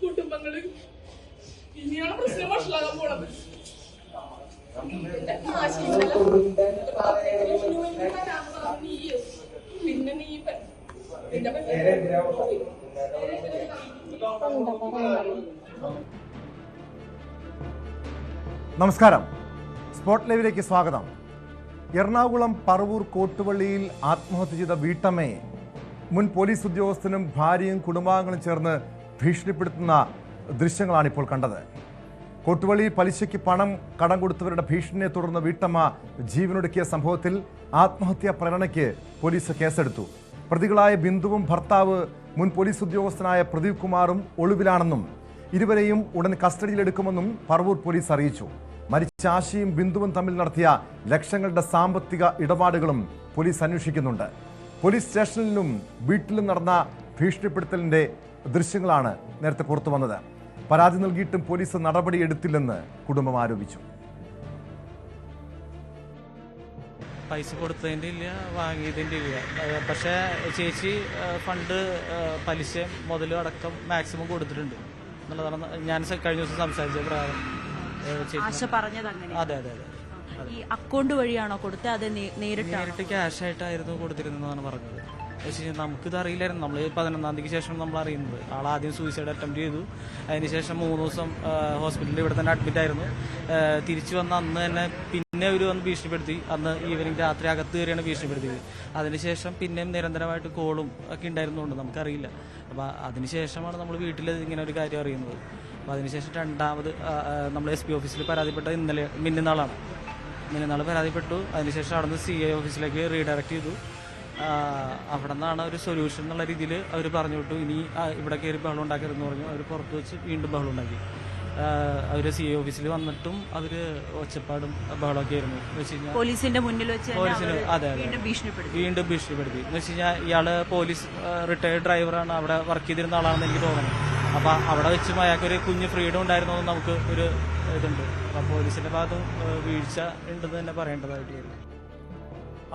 കുടുംബങ്ങള് ഇനിയാണ് പ്രശ്നം വഷളാകാൻ പോണത്. പിന്നെ നീ നമസ്കാരം, സ്പോട്ട് ലൈവിലേക്ക് സ്വാഗതം. എറണാകുളം പറവൂർ കോട്ടുവള്ളിയിൽ ആത്മഹത്യ ചെയ്ത വീട്ടമ്മയെ മുൻ പോലീസ് ഉദ്യോഗസ്ഥനും ഭാര്യയും കുടുംബാംഗങ്ങളും ചേർന്ന് ഭീഷണിപ്പെടുത്തുന്ന ദൃശ്യങ്ങളാണ് ഇപ്പോൾ കണ്ടത്. കോട്ടുവള്ളിയിൽ പലിശയ്ക്ക് പണം കടം കൊടുത്തവരുടെ ഭീഷണിയെ തുടർന്ന് വീട്ടമ്മ ജീവനൊടുക്കിയ സംഭവത്തിൽ ആത്മഹത്യാ പ്രേരണയ്ക്ക് പോലീസ് കേസെടുത്തു. പ്രതികളായ ബിന്ദുവും ഭർത്താവ് മുൻ പോലീസ് ഉദ്യോഗസ്ഥനായ പ്രദീപ് കുമാറും ഒളിവിലാണെന്നും ഇരുവരെയും ഉടൻ കസ്റ്റഡിയിലെടുക്കുമെന്നും പറവൂർ പോലീസ് അറിയിച്ചു. മരിച്ച ആശയും ബിന്ദുവും തമ്മിൽ നടത്തിയ ലക്ഷങ്ങളുടെ സാമ്പത്തിക ഇടപാടുകളും പോലീസ് അന്വേഷിക്കുന്നുണ്ട്. പോലീസ് സ്റ്റേഷനിലും വീട്ടിലും നടന്ന ഭീഷണിപ്പെടുത്തലിന്റെ ദൃശ്യങ്ങളാണ് നേരത്തെ പുറത്തു വന്നത്. പരാതി നൽകിയിട്ടും പോലീസ് നടപടി എടുത്തില്ലെന്ന് കുടുംബം ആരോപിച്ചു. പൈസ കൊടുത്തതിൻ്റെ ഇല്ല, വാങ്ങിയതിൻ്റെ ഇല്ല. പക്ഷേ ചേച്ചി ഫണ്ട് പലിശ മുതലും അടക്കം മാക്സിമം കൊടുത്തിട്ടുണ്ട് എന്നുള്ളതാണ് ഞാൻ കഴിഞ്ഞ ദിവസം സംസാരിച്ച പ്രകാരം. അതെ അതെ അതെ. ഈ അക്കൗണ്ട് വഴിയാണോ കൊടുത്തത്? അത് നേരിട്ട് ക്യാഷ് ആയിട്ടായിരുന്നു കൊടുത്തിരുന്നതാണ് പറഞ്ഞത്. പക്ഷേ നമുക്കിത് അറിയില്ലായിരുന്നു. നമ്മൾ 11-ാം തീയതിക്ക് ശേഷം നമ്മൾ അറിയുന്നത്. ആദ്യം സൂയിസൈഡ് അറ്റംപ്റ്റ് ചെയ്തു. അതിനുശേഷം 3 ദിവസം ഹോസ്പിറ്റലിൽ ഇവിടെ തന്നെ അഡ്മിറ്റ് ആയിരുന്നു. തിരിച്ചു വന്ന അന്ന് തന്നെ പിന്നെ അവർ വന്ന് ഭീഷണിപ്പെടുത്തി. അന്ന് ഈവനിങ് രാത്രി അകത്ത് കയറിയാണ് ഭീഷണിപ്പെടുത്തിയത്. അതിനുശേഷം പിന്നെയും നിരന്തരമായിട്ട് കോളും ഒക്കെ ഉണ്ടായിരുന്നുകൊണ്ട് നമുക്കറിയില്ല. അപ്പോൾ അതിനുശേഷമാണ് നമ്മൾ വീട്ടിൽ ഇങ്ങനെ ഒരു കാര്യം അറിയുന്നത്. അപ്പോൾ അതിനുശേഷം രണ്ടാമത് നമ്മൾ SP ഓഫീസിൽ പരാതിപ്പെട്ട മിനിനാൾ പരാതിപ്പെട്ടു. അതിനുശേഷം അവിടെ നിന്ന് CI ഓഫീസിലേക്ക് റീഡയറക്റ്റ് ചെയ്തു. അവിടെ നിന്നാണ് ഒരു സൊല്യൂഷൻ എന്നുള്ള രീതിയിൽ അവർ പറഞ്ഞു വിട്ടു. ഇനി ഇവിടെ കയറി ബഹളം ഉണ്ടാക്കരുതെന്ന് പറഞ്ഞു. അവർ പുറത്ത് വെച്ച് വീണ്ടും ബഹളം ഉണ്ടാക്കി. അവർ CI ഓഫീസിൽ വന്നിട്ടും അവർ ഒച്ചപ്പാടും ബഹളമൊക്കെ ആയിരുന്നു. എന്ന് വെച്ച് കഴിഞ്ഞാൽ പോലീസിന്റെ മുന്നിൽ വെച്ച് അതെ വീണ്ടും ഭീഷണിപ്പെടുത്തി. എന്ന് വെച്ച് കഴിഞ്ഞാൽ ഇയാൾ പോലീസ് റിട്ടയർഡ് ഡ്രൈവറാണ്, അവിടെ വർക്ക് ചെയ്തിരുന്ന ആളാണെന്ന് എനിക്ക് തോന്നുന്നു. അപ്പോൾ അവിടെ വെച്ചും അയാൾക്കൊരു കുഞ്ഞ് ഫ്രീഡം ഉണ്ടായിരുന്നു നമുക്ക് ഒരു ഇതുണ്ട്. അപ്പോൾ പോലീസിന്റെ ഭാഗത്തും വീഴ്ച ഉണ്ടെന്ന് തന്നെ പറയേണ്ടതായിട്ട് വരും.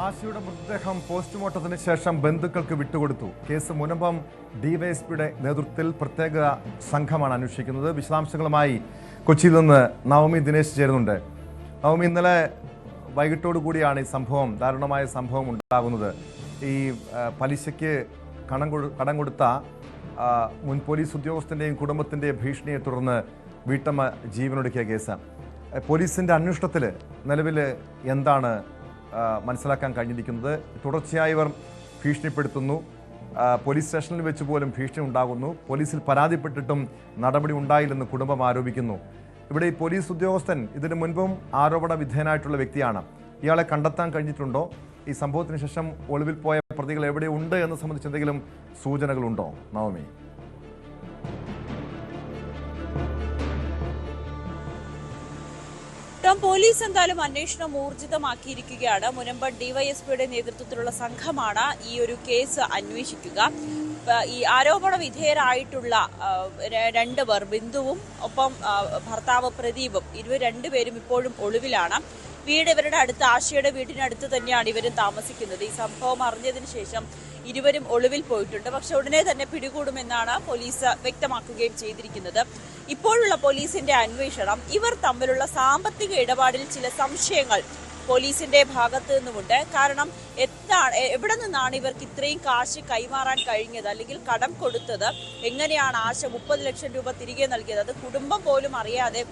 ആശയുടെ മൃതദേഹം പോസ്റ്റ്മോർട്ടത്തിന് ശേഷം ബന്ധുക്കൾക്ക് വിട്ടുകൊടുത്തു. കേസ് മുനമ്പം DYSPയുടെ നേതൃത്വത്തിൽ പ്രത്യേക സംഘമാണ് അന്വേഷിക്കുന്നത്. വിശദാംശങ്ങളുമായി കൊച്ചിയിൽ നിന്ന് നവമി ദിനേശ് ചേരുന്നുണ്ട്. നവമി, ഇന്നലെ വൈകിട്ടോടു കൂടിയാണ് ഈ സംഭവം, ദാരുണമായ സംഭവം ഉണ്ടാകുന്നത്. ഈ പലിശയ്ക്ക് കടം കൊടുത്ത മുൻ പോലീസ് ഉദ്യോഗസ്ഥൻ്റെയും കുടുംബത്തിൻ്റെയും ഭീഷണിയെ തുടർന്ന് വീട്ടമ്മ ജീവനൊടുക്കിയ കേസ്. പോലീസിൻ്റെ അന്വേഷണത്തിൽ നിലവിൽ എന്താണ് മനസ്സിലാക്കാൻ കഴിഞ്ഞിരിക്കുന്നത്? തുടർച്ചയായി ഇവർ ഭീഷണിപ്പെടുത്തുന്നു, പോലീസ് സ്റ്റേഷനിൽ വെച്ച് പോലും ഭീഷണി ഉണ്ടാകുന്നു, പോലീസിൽ പരാതിപ്പെട്ടിട്ടും നടപടി ഉണ്ടായില്ലെന്ന് കുടുംബം ആരോപിക്കുന്നു. ഇവിടെ ഈ പോലീസ് ഉദ്യോഗസ്ഥൻ ഇതിനു മുൻപും ആരോപണ വിധേയനായിട്ടുള്ള വ്യക്തിയാണ്. ഇയാളെ കണ്ടെത്താൻ കഴിഞ്ഞിട്ടുണ്ടോ? ഈ സംഭവത്തിന് ശേഷം ഒളിവിൽ പോയ പ്രതികൾ എവിടെ ഉണ്ട് എന്ന് സംബന്ധിച്ച് എന്തെങ്കിലും സൂചനകളുണ്ടോ നവമി? പോലീസ് എന്തായാലും അന്വേഷണം ഊർജിതമാക്കിയിരിക്കുകയാണ്. മുനമ്പം DYSPയുടെ നേതൃത്വത്തിലുള്ള സംഘമാണ് ഈ ഒരു കേസ് അന്വേഷിക്കുക. ഈ ആരോപണ വിധേയരായിട്ടുള്ള 2 പേർ, ബിന്ദുവും ഒപ്പം ഭർത്താവ് പ്രദീപും, ഇവർ 2 പേരും ഇപ്പോഴും ഒളിവിലാണ്. ഇവരുടെ അടുത്ത്, ആശയുടെ വീടിനടുത്ത് തന്നെയാണ് ഇവരും താമസിക്കുന്നത്. ഈ സംഭവം അറിഞ്ഞതിന് ശേഷം ഇരുവരും ഒളിവിൽ പോയിട്ടുണ്ട്. പക്ഷെ ഉടനെ തന്നെ പിടികൂടുമെന്നാണ് പോലീസ് വ്യക്തമാക്കുകയും ചെയ്തിരിക്കുന്നത്. ഇപ്പോഴുള്ള പോലീസിന്റെ അന്വേഷണം ഇവർ തമ്മിലുള്ള സാമ്പത്തിക ഇടപാടിൽ ചില സംശയങ്ങൾ പോലീസിന്റെ ഭാഗത്തു നിന്നുമുണ്ട്. കാരണം എവിടെ നിന്നാണ് ഇവർക്ക് ഇത്രയും കാശ് കൈമാറാൻ കഴിഞ്ഞത്, അല്ലെങ്കിൽ കടം കൊടുത്തത് എങ്ങനെയാണ് ആശ 30 ലക്ഷം രൂപ തിരികെ നൽകിയത്, അത് കുടുംബം പോലും അറിയാതെ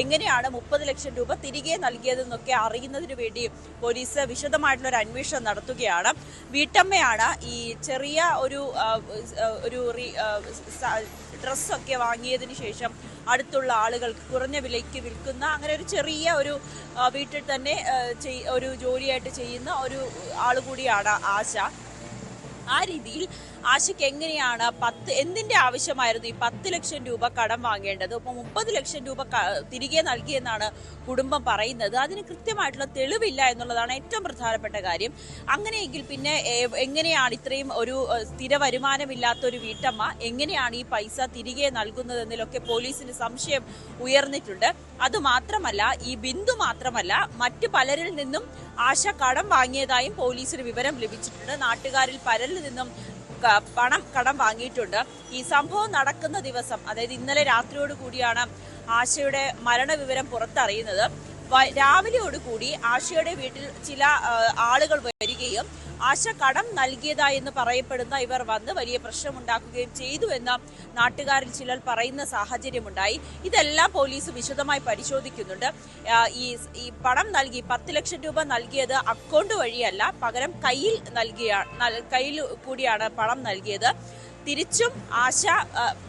എങ്ങനെയാണ് 30 ലക്ഷം രൂപ തിരികെ നൽകിയതെന്നൊക്കെ അറിയുന്നതിന് വേണ്ടി പോലീസ് വിശദമായിട്ടുള്ള ഒരു അന്വേഷണം നടത്തുകയാണ്. വീട്ടമ്മയാണ് ഈ ചെറിയ ഒരു ഡ്രസ്സൊക്കെ വാങ്ങിയതിന് ശേഷം അടുത്തുള്ള ആളുകൾക്ക് കുറഞ്ഞ വിലയ്ക്ക് വിൽക്കുന്ന അങ്ങനെ ഒരു ചെറിയ ഒരു വീട്ടിൽ തന്നെ ഒരു ജോലിയായിട്ട് ചെയ്യുന്ന ഒരു ആൾ കൂടിയാണ് ആശ. ആ രീതിയിൽ ആശയ്ക്ക് എങ്ങനെയാണ് എന്തിന്റെ ആവശ്യമായിരുന്നു ഈ 10 ലക്ഷം രൂപ കടം വാങ്ങേണ്ടത്? ഇപ്പൊ 30 ലക്ഷം രൂപ തിരികെ നൽകിയെന്നാണ് കുടുംബം പറയുന്നത്. അതിന് കൃത്യമായിട്ടുള്ള തെളിവില്ല എന്നുള്ളതാണ് ഏറ്റവും പ്രധാനപ്പെട്ട കാര്യം. അങ്ങനെയെങ്കിൽ പിന്നെ എങ്ങനെയാണ് ഇത്രയും ഒരു സ്ഥിര വരുമാനമില്ലാത്ത ഒരു വീട്ടമ്മ എങ്ങനെയാണ് ഈ പൈസ തിരികെ നൽകുന്നതെന്നിലൊക്കെ പോലീസിന് സംശയം ഉയർന്നിട്ടുണ്ട്. അതുമാത്രമല്ല, ഈ ബിന്ദു മാത്രമല്ല, മറ്റു പലരിൽ നിന്നും ആശ കടം വാങ്ങിയതായും പോലീസിന് വിവരം ലഭിച്ചിട്ടുണ്ട്. നാട്ടുകാരിൽ പലരിൽ നിന്നും പണം കടം വാങ്ങിയിട്ടുണ്ട്. ഈ സംഭവം നടക്കുന്ന ദിവസം, അതായത് ഇന്നലെ രാത്രിയോട് കൂടിയാണ് ആശയുടെ മരണവിവരം പുറത്തറിയുന്നത്. രാവിലെയോടുകൂടി ആശയുടെ വീട്ടിൽ ചില ആളുകൾ വരികയും ആശ കടം നൽകിയതായെന്ന് പറയപ്പെടുന്ന ഇവർ വന്ന് വലിയ പ്രശ്നമുണ്ടാക്കുകയും ചെയ്തു എന്ന് നാട്ടുകാരിൽ ചിലർ പറയുന്ന സാഹചര്യമുണ്ടായി. ഇതെല്ലാം പോലീസ് വിശദമായി പരിശോധിക്കുന്നുണ്ട്. ഈ പണം നൽകി 10 ലക്ഷം രൂപ നൽകിയത് അക്കൗണ്ട് വഴിയല്ല, പകരം കയ്യിൽ കൂടിയാണ് പണം നൽകിയത്. തിരിച്ചും ആശ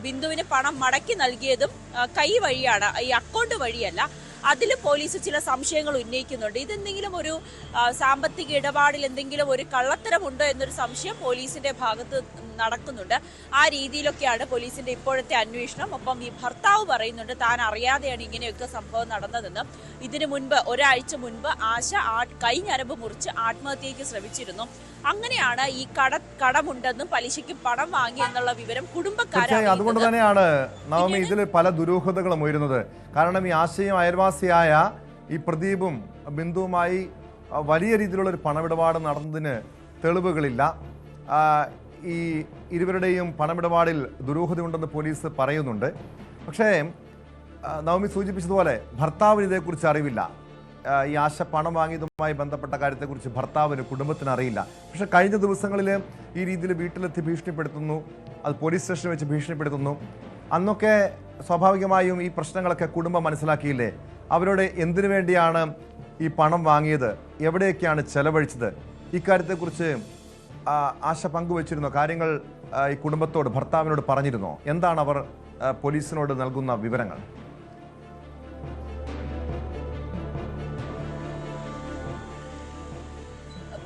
ബിന്ദുവിന് പണം മടക്കി നൽകിയതും കൈ വഴിയാണ്, ഈ അക്കൗണ്ട് വഴിയല്ല. അതിൽ പോലീസ് ചില സംശയങ്ങൾ ഉന്നയിക്കുന്നുണ്ട്. ഇതെന്തെങ്കിലും ഒരു സാമ്പത്തിക ഇടപാടിൽ എന്തെങ്കിലും ഒരു കള്ളത്തരമുണ്ടോ എന്നൊരു സംശയം പോലീസിന്റെ ഭാഗത്ത് നടക്കുന്നുണ്ട്. ആ രീതിയിലൊക്കെയാണ് പോലീസിന്റെ ഇപ്പോഴത്തെ അന്വേഷണം. ഒപ്പം ഈ ഭർത്താവ് പറയുന്നുണ്ട് താൻ അറിയാതെയാണ് ഇങ്ങനെയൊക്കെ സംഭവം നടന്നതെന്ന്. ഇതിനു മുൻപ് ഒരാഴ്ച മുൻപ് ആശ കൈ ഞരമ്പ് മുറിച്ച് ആത്മഹത്യയ്ക്ക് ശ്രമിച്ചിരുന്നു. അങ്ങനെയാണ് ഈ കടമുണ്ടെന്നും പലിശയ്ക്ക് പണം വാങ്ങി എന്നുള്ള വിവരം കുടുംബക്കാരാണ്. അതുകൊണ്ട് തന്നെയാണ് നവമി ഇതിൽ പല ദുരൂഹതകളും ഉയരുന്നത്. കാരണം ഈ ആശയും അയൽവാസിയായ ഈ പ്രദീപും ബിന്ദുവുമായി വലിയ രീതിയിലുള്ള ഒരു പണമിടപാട് നടന്നതിന് തെളിവുകളില്ല. ഈ ഇരുവരുടെയും പണമിടപാടിൽ ദുരൂഹതയുണ്ടെന്ന് പോലീസ് പറയുന്നുണ്ട്. പക്ഷേ നവമി സൂചിപ്പിച്ചതുപോലെ ഭർത്താവിന് ഇതേക്കുറിച്ച് അറിവില്ല. ഈ ആശ പണം വാങ്ങിയതുമായി ബന്ധപ്പെട്ട കാര്യത്തെക്കുറിച്ച് ഭർത്താവിന്, കുടുംബത്തിന് അറിയില്ല. പക്ഷെ കഴിഞ്ഞ ദിവസങ്ങളിൽ ഈ രീതിയിൽ വീട്ടിലെത്തി ഭീഷണിപ്പെടുത്തുന്നു, അത് പോലീസ് സ്റ്റേഷനിൽ വെച്ച് ഭീഷണിപ്പെടുത്തുന്നു. അന്നൊക്കെ സ്വാഭാവികമായും ഈ പ്രശ്നങ്ങളൊക്കെ കുടുംബം മനസ്സിലാക്കിയില്ലേ? അവരോട് എന്തിനു വേണ്ടിയാണ് ഈ പണം വാങ്ങിയത്, എവിടെയൊക്കെയാണ് ചെലവഴിച്ചത്, ഇക്കാര്യത്തെക്കുറിച്ച് ആശ പങ്കുവച്ചിരുന്നോ? കാര്യങ്ങൾ ഈ കുടുംബത്തോട്, ഭർത്താവിനോട് പറഞ്ഞിരുന്നോ? എന്താണ് അവർ പോലീസിനോട് നൽകുന്ന വിവരങ്ങൾ?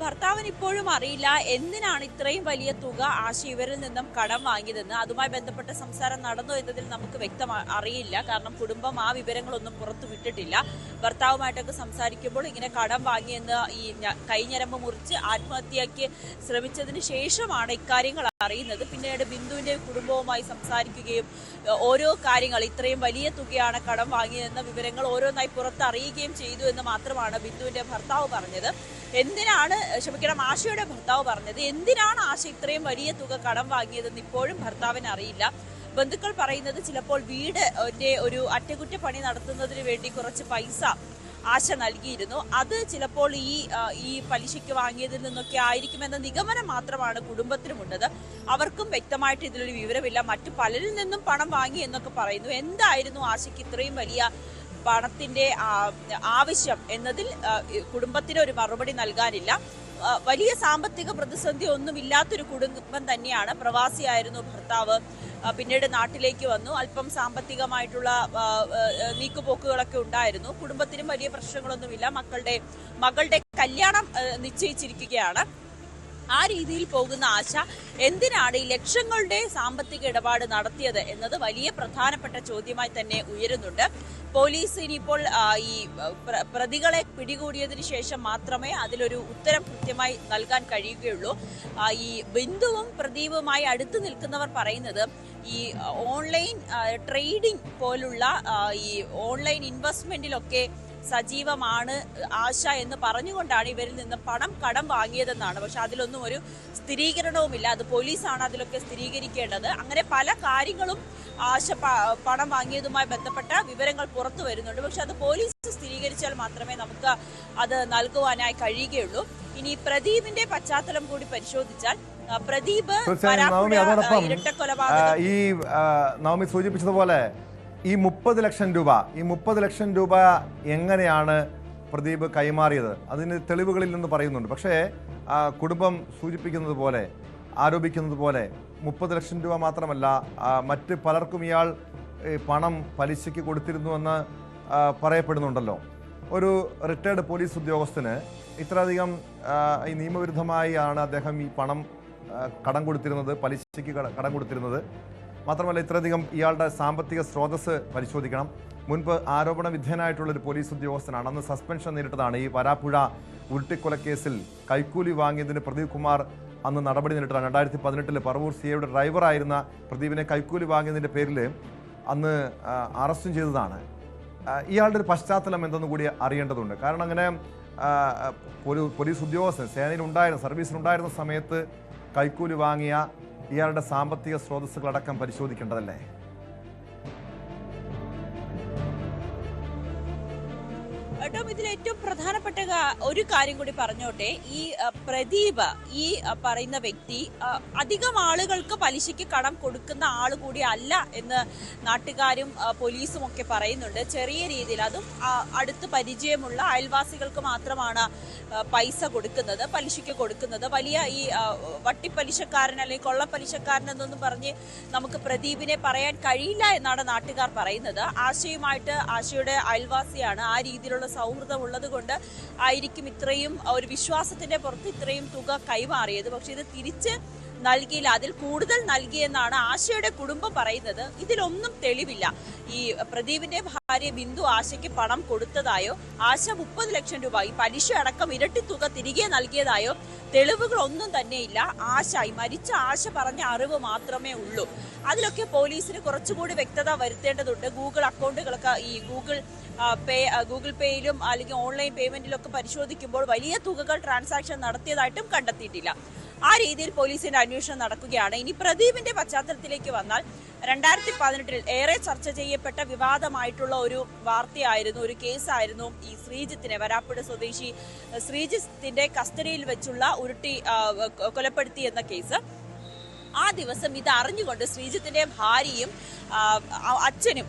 ഭർത്താവിന് ഇപ്പോഴും അറിയില്ല എന്തിനാണ് ഇത്രയും വലിയ തുക ആശ ഇവരിൽ നിന്നും കടം വാങ്ങിയതെന്ന്. അതുമായി ബന്ധപ്പെട്ട സംസാരം നടന്നോ എന്നതിൽ നമുക്ക് അറിയില്ല. കാരണം കുടുംബം ആ വിവരങ്ങളൊന്നും പുറത്തു വിട്ടിട്ടില്ല. ഭർത്താവുമായിട്ടൊക്കെ സംസാരിക്കുമ്പോൾ ഇങ്ങനെ കടം വാങ്ങിയെന്ന്, ഈ കൈഞ്ഞരമ്പ് മുറിച്ച് ആത്മഹത്യയ്ക്ക് ശ്രമിച്ചതിന് ശേഷമാണ് ഇക്കാര്യങ്ങൾ അറിയുന്നത്. പിന്നീട് ബിന്ദുവിന്റെ കുടുംബവുമായി സംസാരിക്കുകയും ഓരോ കാര്യങ്ങൾ, ഇത്രയും വലിയ തുകയാണ് കടം വാങ്ങിയതെന്ന വിവരങ്ങൾ ഓരോന്നായി പുറത്തറിയുകയും ചെയ്തു എന്ന് മാത്രമാണ് ബിന്ദുവിന്റെ ഭർത്താവ് പറഞ്ഞത്. ആശയുടെ ഭർത്താവ് പറഞ്ഞത് എന്തിനാണ് ആശ ഇത്രയും വലിയ തുക കടം വാങ്ങിയതെന്ന് ഇപ്പോഴും ഭർത്താവിന് അറിയില്ല. ബന്ധുക്കൾ പറയുന്നത് ചിലപ്പോൾ വീടിന്റെ ഒരു അറ്റകുറ്റപ്പണി നടത്തുന്നതിന് വേണ്ടി കുറച്ച് പൈസ ആശ നൽകിയിരുന്നു. അത് ചിലപ്പോൾ ഈ പലിശയ്ക്ക് വാങ്ങിയതിൽ നിന്നൊക്കെ ആയിരിക്കുമെന്ന നിഗമനം മാത്രമാണ് കുടുംബത്തിനുമുള്ളത്. അവർക്കും വ്യക്തമായിട്ട് ഇതിലൊരു വിവരമില്ല. മറ്റു പലരിൽ നിന്നും പണം വാങ്ങി എന്നൊക്കെ പറയുന്നു. എന്തായിരുന്നു ആശയ്ക്ക് ഇത്രയും വലിയ പണത്തിന്റെ ആവശ്യം എന്നതിൽ കുടുംബത്തിന് ഒരു മറുപടി നൽകാനില്ല. വലിയ സാമ്പത്തിക പ്രതിസന്ധി ഒന്നുമില്ലാത്തൊരു കുടുംബം തന്നെയാണ്. പ്രവാസിയായിരുന്നു ഭർത്താവ്, പിന്നീട് നാട്ടിലേക്ക് വന്നു. അല്പം സാമ്പത്തികമായിട്ടുള്ള നീക്കുപോക്കുകളൊക്കെ ഉണ്ടായിരുന്നു. കുടുംബത്തിനും വലിയ പ്രശ്നങ്ങളൊന്നുമില്ല. മകളുടെ കല്യാണം നിശ്ചയിച്ചിരിക്കുകയാണ്. ആ രീതിയിൽ പോകുന്ന ആശ എന്തിനാണ് ഈ ലക്ഷങ്ങളുടെ സാമ്പത്തിക ഇടപാട് നടത്തിയത് എന്നത് വലിയ പ്രധാനപ്പെട്ട ചോദ്യമായി തന്നെ ഉയരുന്നുണ്ട്. പോലീസ് ഇനിയിപ്പോൾ ഈ പ്രതികളെ പിടികൂടിയതിന് ശേഷം മാത്രമേ അതിലൊരു ഉത്തരം കൃത്യമായി നൽകാൻ കഴിയുകയുള്ളൂ. ഈ ബിന്ദുവും പ്രദീപുമായി അടുത്ത് നിൽക്കുന്നവർ പറയുന്നത് ഈ ഓൺലൈൻ ട്രേഡിംഗ് പോലുള്ള ഈ ഓൺലൈൻ ഇൻവെസ്റ്റ്മെന്റിലൊക്കെ സജീവമാണ് ആശ എന്ന് പറഞ്ഞുകൊണ്ടാണ് ഇവരിൽ നിന്ന് പണം കടം വാങ്ങിയതെന്നാണ്. പക്ഷെ അതിലൊന്നും ഒരു സ്ഥിരീകരണവുമില്ല. അത് പോലീസാണ് അതിലൊക്കെ സ്ഥിരീകരിക്കേണ്ടത്. അങ്ങനെ പല കാര്യങ്ങളും ആശ പണം വാങ്ങിയതുമായി ബന്ധപ്പെട്ട വിവരങ്ങൾ പുറത്തു വരുന്നുണ്ട്. പക്ഷെ അത് പോലീസ് സ്ഥിരീകരിച്ചാൽ മാത്രമേ നമുക്ക് അത് നൽകുവാനായി കഴിയുകയുള്ളൂ. ഇനി പ്രദീപിന്റെ പശ്ചാത്തലം കൂടി പരിശോധിച്ചാൽ പ്രദീപ് ഇരട്ടക്കൊലപാതകം, ഈ നവമി സൂചിപ്പിച്ചതുപോലെ ഈ 30 ലക്ഷം രൂപ എങ്ങനെയാണ് പ്രദീപ് കൈമാറിയത്? അതിന് തെളിവുകളിൽ നിന്ന് പറയുന്നുണ്ട്. പക്ഷേ കുടുംബം സൂചിപ്പിക്കുന്നത് പോലെ, ആരോപിക്കുന്നത് പോലെ 30 ലക്ഷം രൂപ മാത്രമല്ല, മറ്റ് പലർക്കും ഇയാൾ പണം പലിശയ്ക്ക് കൊടുത്തിരുന്നുവെന്ന് പറയപ്പെടുന്നുണ്ടല്ലോ. ഒരു റിട്ടയർഡ് പോലീസ് ഉദ്യോഗസ്ഥന് ഇത്രയധികം ഈ നിയമവിരുദ്ധമായി ആണ് അദ്ദേഹം ഈ പണം കടം കൊടുത്തിരുന്നത്, പലിശയ്ക്ക് കടം കൊടുത്തിരുന്നത്. മാത്രമല്ല ഇത്രയധികം ഇയാളുടെ സാമ്പത്തിക സ്രോതസ്സ് പരിശോധിക്കണം. മുൻപ് ആരോപണ വിധേയനായിട്ടുള്ളൊരു പോലീസ് ഉദ്യോഗസ്ഥനാണ്. അന്ന് സസ്പെൻഷൻ നേരിട്ടതാണ്. ഈ വരാപ്പുഴ ഉരുട്ടിക്കൊലക്കേസിൽ കൈക്കൂലി വാങ്ങിയതിന് പ്രദീപ് കുമാർ അന്ന് നടപടി നേരിട്ടതാണ്. 2018 പറവൂർ സിഐയുടെ ഡ്രൈവറായിരുന്ന പ്രദീപിനെ കൈക്കൂലി വാങ്ങിയതിൻ്റെ പേരിൽ അന്ന് അറസ്റ്റും ചെയ്തതാണ്. ഇയാളുടെ ഒരു പശ്ചാത്തലം എന്തെന്ന് കൂടി അറിയേണ്ടതുണ്ട്. കാരണം അങ്ങനെ ഒരു പോലീസ് ഉദ്യോഗസ്ഥൻ സർവീസിലുണ്ടായിരുന്ന സമയത്ത് കൈക്കൂലി വാങ്ങിയ ഇയാളുടെ സാമ്പത്തിക സ്രോതസ്സുകളടക്കം പരിശോധിക്കേണ്ടതല്ലേ? ഇതിൽ ഏറ്റവും പ്രധാനപ്പെട്ട ഒരു കാര്യം കൂടി പറഞ്ഞോട്ടെ. ഈ പ്രദീപ്, ഈ പറയുന്ന വ്യക്തി അധികം ആളുകൾക്ക് പലിശയ്ക്ക് കടം കൊടുക്കുന്ന ആൾ കൂടി അല്ല എന്ന് നാട്ടുകാരും പോലീസും ഒക്കെ പറയുന്നുണ്ട്. ചെറിയ രീതിയിൽ, അതും അടുത്ത് പരിചയമുള്ള അയൽവാസികൾക്ക് മാത്രമാണ് പൈസ കൊടുക്കുന്നത്, പലിശയ്ക്ക് കൊടുക്കുന്നത്. വലിയ ഈ വട്ടിപ്പലിശക്കാരൻ അല്ലെങ്കിൽ കൊള്ളപ്പലിശക്കാരൻ എന്നൊന്നും പറഞ്ഞ് നമുക്ക് പ്രദീപിനെ പറയാൻ കഴിയില്ല എന്നാണ് നാട്ടുകാർ പറയുന്നത്. ആശയുടെ അയൽവാസിയാണ്. ആ രീതിയിലുള്ള സൗഹൃദം ഉള്ളത് കൊണ്ട് ആയിരിക്കും ഇത്രയും ഒരു വിശ്വാസത്തിന്റെ പുറത്ത് ഇത്രയും തുക കൈമാറിയത്. പക്ഷെ ഇത് തിരിച്ച് നൽകിയില്ല, അതിൽ കൂടുതൽ നൽകിയെന്നാണ് ആശയുടെ കുടുംബം പറയുന്നത്. ഇതിലൊന്നും തെളിവില്ല. ഈ പ്രദീപിന്റെ ഭാര്യ ബിന്ദു ആശയ്ക്ക് പണം കൊടുത്തതായോ, ആശ 30 ലക്ഷം രൂപ ഈ പലിശ അടക്കം ഇരട്ടി തുക തിരികെ നൽകിയതായോ തെളിവുകളൊന്നും തന്നെയില്ല. മരിച്ച ആശ പറഞ്ഞ അറിവ് മാത്രമേ ഉള്ളൂ. അതിലൊക്കെ പോലീസിന് കുറച്ചുകൂടി വ്യക്തത വരുത്തേണ്ടതുണ്ട്. ഗൂഗിൾ അക്കൗണ്ടുകളൊക്കെ ഈ ഗൂഗിൾ പേയിലും അല്ലെങ്കിൽ ഓൺലൈൻ പേയ്മെന്റിലൊക്കെ പരിശോധിക്കുമ്പോൾ വലിയ തുകകൾ ട്രാൻസാക്ഷൻ നടത്തിയതായിട്ടും കണ്ടെത്തിയിട്ടില്ല. ആ രീതിയിൽ പോലീസിന്റെ അന്വേഷണം നടക്കുകയാണ്. ഇനി പ്രദീപിന്റെ പശ്ചാത്തലത്തിലേക്ക് വന്നാൽ 2018 ഏറെ ചർച്ച ചെയ്യപ്പെട്ട വിവാദമായിട്ടുള്ള ഒരു വാർത്തയായിരുന്നു, ഒരു കേസായിരുന്നു ഈ ശ്രീജിത്തിനെ, വരാപ്പുഴ സ്വദേശി ശ്രീജിത്തിന്റെ കസ്റ്റഡിയിൽ വെച്ചുള്ള ഉരുട്ടി കൊലപ്പെടുത്തി എന്ന കേസ്. ആ ദിവസം ഇത് അറിഞ്ഞുകൊണ്ട് ശ്രീജിത്തിന്റെ ഭാര്യയും അച്ഛനും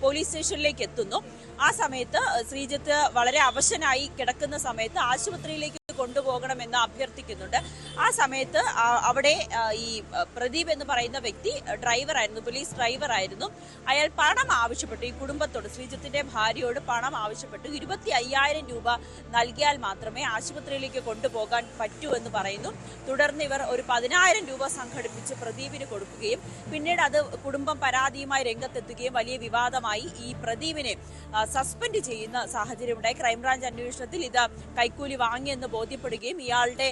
പോലീസ് സ്റ്റേഷനിലേക്ക് എത്തുന്നു. ആ സമയത്ത് ശ്രീജിത്ത് വളരെ അവശനായി കിടക്കുന്ന സമയത്ത് ആശുപത്രിയിലേക്ക് കൊണ്ടുപോകണമെന്ന് അഭ്യർത്ഥിക്കുന്നുണ്ട്. ആ സമയത്ത് അവിടെ ഈ പ്രദീപ് എന്ന് പറയുന്ന വ്യക്തി ഡ്രൈവറായിരുന്നു, പോലീസ് ഡ്രൈവറായിരുന്നു. അയാൾ പണം ആവശ്യപ്പെട്ടു, ഈ കുടുംബത്തോട്, ശ്രീജിത്തിന്റെ ഭാര്യയോട് പണം ആവശ്യപ്പെട്ടു. 25,000 രൂപ നൽകിയാൽ മാത്രമേ ആശുപത്രിയിലേക്ക് കൊണ്ടുപോകാൻ പറ്റൂ എന്ന് പറയുന്നു. തുടർന്ന് ഇവർ ഒരു 10,000 രൂപ സംഘടിപ്പിച്ച് പ്രദീപിന് കൊടുക്കുകയും പിന്നീട് അത് കുടുംബം പരാതിയുമായി രംഗത്തെത്തുകയും വലിയ വിവാദമായി. ഈ പ്രദീപിനെ സസ്പെൻഡ് ചെയ്യുന്ന സാഹചര്യം ഉണ്ടായി. ക്രൈംബ്രാഞ്ച് അന്വേഷണത്തിൽ ഇത് കൈക്കൂലി വാങ്ങിയെന്ന് ബോധ്യപ്പെടുകയും ഇയാളുടെ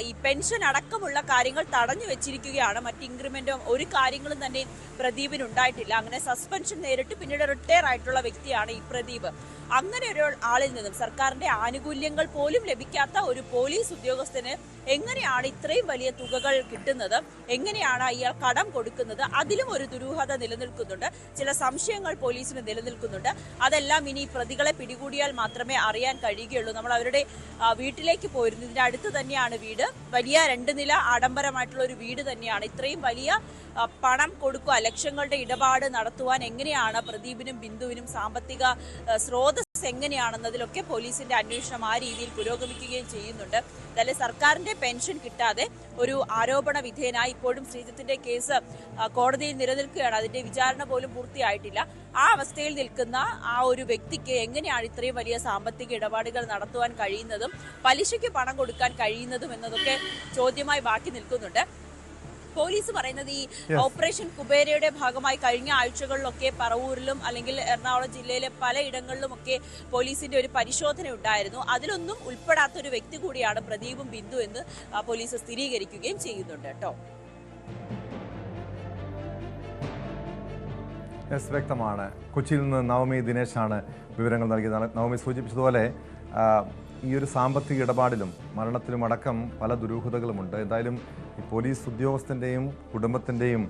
ഈ പെൻഷൻ അടക്കമുള്ള കാര്യങ്ങൾ തടഞ്ഞു വെച്ചിരിക്കുകയാണ്. മറ്റ് ഇൻക്രിമെന്റോ ഒരു കാര്യങ്ങളും തന്നെ പ്രദീപിന് ഉണ്ടായിട്ടില്ല. അങ്ങനെ സസ്പെൻഷൻ നേരിട്ട് പിന്നീട് റിട്ടയർ ആയിട്ടുള്ള വ്യക്തിയാണ് ഈ പ്രദീപ്. അങ്ങനെ ഒരു ആളിൽ നിന്നും സർക്കാരിന്റെ ആനുകൂല്യങ്ങൾ പോലും ലഭിക്കാത്ത ഒരു പോലീസ് ഉദ്യോഗസ്ഥന് എങ്ങനെയാണ് ഇത്രയും വലിയ തുകകൾ കിട്ടുന്നത്, എങ്ങനെയാണ് ഇയാൾ കടം കൊടുക്കുന്നത്, അതിലും ഒരു ദുരൂഹത നിലനിൽക്കുന്നുണ്ട്. ചില സംശയങ്ങൾ പോലീസിന് നിലനിൽക്കുന്നുണ്ട്. അതെല്ലാം ഇനി പ്രതികളെ പിടികൂടിയാൽ മാത്രമേ അറിയാൻ കഴിയുകയുള്ളൂ. നമ്മൾ അവരുടെ വീട്ടിലേക്ക് പോയിരുന്നു. ഇതിന്റെ അടുത്ത് തന്നെയാണ് വീട്. വലിയ 2 നില ആഡംബരമായിട്ടുള്ള ഒരു വീട് തന്നെയാണ്. ഇത്രയും വലിയ പണം കൊടുക്കുക, ലക്ഷങ്ങളുടെ ഇടപാട് നടത്തുവാൻ എങ്ങനെയാണ് പ്രദീപിനും ബിന്ദുവിനും സാമ്പത്തിക സ്രോതസ് എങ്ങനെയാണെന്നതിലൊക്കെ പോലീസിന്റെ അന്വേഷണം ആ രീതിയിൽ പുരോഗമിക്കുകയും ചെയ്യുന്നുണ്ട്. എന്തായാലും സർക്കാരിന്റെ പെൻഷൻ കിട്ടാതെ ഒരു ആരോപണ വിധേയനായി ഇപ്പോഴും ശ്രീജിത്തിന്റെ കേസ് കോടതിയിൽ നിലനിൽക്കുകയാണ്. അതിന്റെ വിചാരണ പോലും പൂർത്തിയായിട്ടില്ല. ആ അവസ്ഥയിൽ നിൽക്കുന്ന ആ ഒരു വ്യക്തിക്ക് എങ്ങനെയാണ് ഇത്രയും വലിയ സാമ്പത്തിക ഇടപാടുകൾ നടത്തുവാൻ കഴിയുന്നതും പലിശയ്ക്ക് പണം കൊടുക്കാൻ കഴിയുന്നതും എന്നതൊക്കെ ചോദ്യമായി ബാക്കി നിൽക്കുന്നുണ്ട്. പോലീസ് പറയുന്നത് ഈ ഓപ്പറേഷൻ കുബേരയുടെ ഭാഗമായി കഴിഞ്ഞ ആഴ്ചകളിലൊക്കെ പറവൂരിലും അല്ലെങ്കിൽ എറണാകുളം ജില്ലയിലെ പലയിടങ്ങളിലുമൊക്കെ പോലീസിന്റെ ഒരു പരിശോധന ഉണ്ടായിരുന്നു. അതിലൊന്നും ഉൾപ്പെടാത്ത ഒരു വ്യക്തി കൂടിയാണ് പ്രദീപും ബിന്ദു എന്ന് പോലീസ് സ്ഥിരീകരിക്കുകയും ചെയ്യുന്നുണ്ട് കേട്ടോ. വ്യക്തമാണ്. കൊച്ചിയിൽ നിന്ന് നവമി ദിനേശാണ് വിവരങ്ങൾ നൽകിയത്. നവമി സൂചിപ്പിച്ചതുപോലെ ഈ ഒരു സാമ്പത്തിക ഇടപാടിലും മരണത്തിലും അടക്കം പല ദുരൂഹതകളുമുണ്ട്. എന്തായാലും ഈ പോലീസ് ഉദ്യോഗസ്ഥൻ്റെയും കുടുംബത്തിൻ്റെയും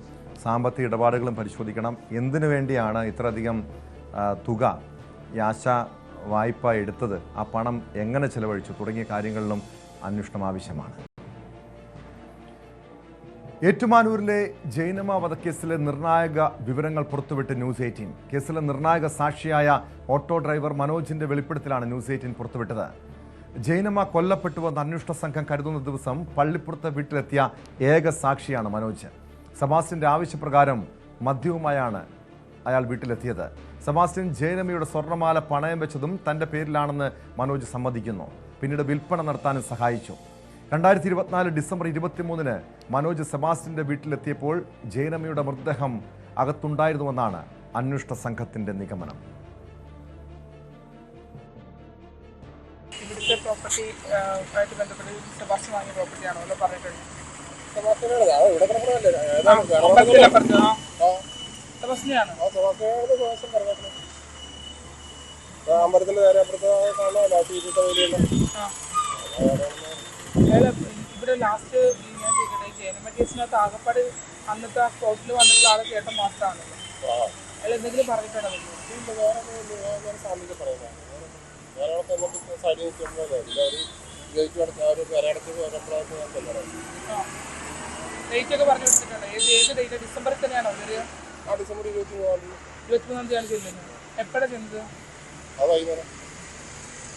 സാമ്പത്തിക ഇടപാടുകളും പരിശോധിക്കണം. എന്തിനു വേണ്ടിയാണ് ഇത്രയധികം തുക ഈ ആശ വായ്പ എടുത്തത്, ആ പണം എങ്ങനെ ചെലവഴിച്ചു തുടങ്ങിയ കാര്യങ്ങളിലും അന്വേഷണം ആവശ്യമാണ്. ഏറ്റുമാനൂരിലെ ജൈനമ വധക്കേസിലെ നിർണായക വിവരങ്ങൾ പുറത്തുവിട്ട് ന്യൂസ് 18. കേസിലെ നിർണായക സാക്ഷിയായ ഓട്ടോ ഡ്രൈവർ മനോജിന്റെ വെളിപ്പെടുത്തലാണ് ന്യൂസ് 18 പുറത്തുവിട്ടത്. ജൈനമ കൊല്ലപ്പെട്ടുവെന്ന് അന്വേഷണ സംഘം കരുതുന്ന ദിവസം പള്ളിപ്പുറത്തെ വീട്ടിലെത്തിയ ഏക സാക്ഷിയാണ് മനോജ്. സെബാസ്റ്റ്യന്റെ ആവശ്യപ്രകാരം മദ്യവുമായാണ് അയാൾ വീട്ടിലെത്തിയത്. സെബാസ്റ്റ്യൻ ജൈനമയുടെ സ്വർണ്ണമാല പണയം വെച്ചതും തന്റെ പേരിലാണെന്ന് മനോജ് സമ്മതിക്കുന്നു. പിന്നീട് വിൽപ്പന നടത്താനും സഹായിച്ചു. 2024 ഡിസംബർ 23 മനോജ് സെബാസ്റ്റ്യന്റെ വീട്ടിലെത്തിയപ്പോൾ ജയനമ്മയുടെ മൃതദേഹം അകത്തുണ്ടായിരുന്നുവെന്നാണ് അന്വേഷണ സംഘത്തിന്റെ നിഗമനം. ഇവിടുത്തെ പ്രോപ്പർട്ടി ആയിട്ട് ബന്ധപ്പെട്ട് സെബാസ്റ്റ്യൻ വാങ്ങിയ പ്രോപ്പർട്ടിയാണോ എന്ന് പറഞ്ഞിട്ടുണ്ട്. സെബാസ്റ്റ്യനാണ് അമ്പലത്തിന്റെ നേരെ അപ്പുറത്ത് ഇവിടെ ലാസ്റ്റ് ഞാൻ ചോദിക്കട്ടെ, ജയനമ്മ കേസിനകത്ത് ആകപ്പാട് അന്നത്തെ ആ സ്പോട്ടിൽ വന്നിട്ടുള്ള ആളെ ചേട്ട മാസ്റ്ററാണല്ലോ. അയാൾ എന്തെങ്കിലും പറഞ്ഞിട്ടുണ്ടോ? ഡേറ്റ് ഒക്കെ പറഞ്ഞു കൊടുത്തിട്ടുണ്ട്. ഏത് ഡേറ്റ്? ഡിസംബറിൽ തന്നെയാണോ ഒരു? ഡിസംബർ 23 തീയതിയാണ് ചെല്ലുന്നത്. എപ്പോഴാണ് ചെന്നത്?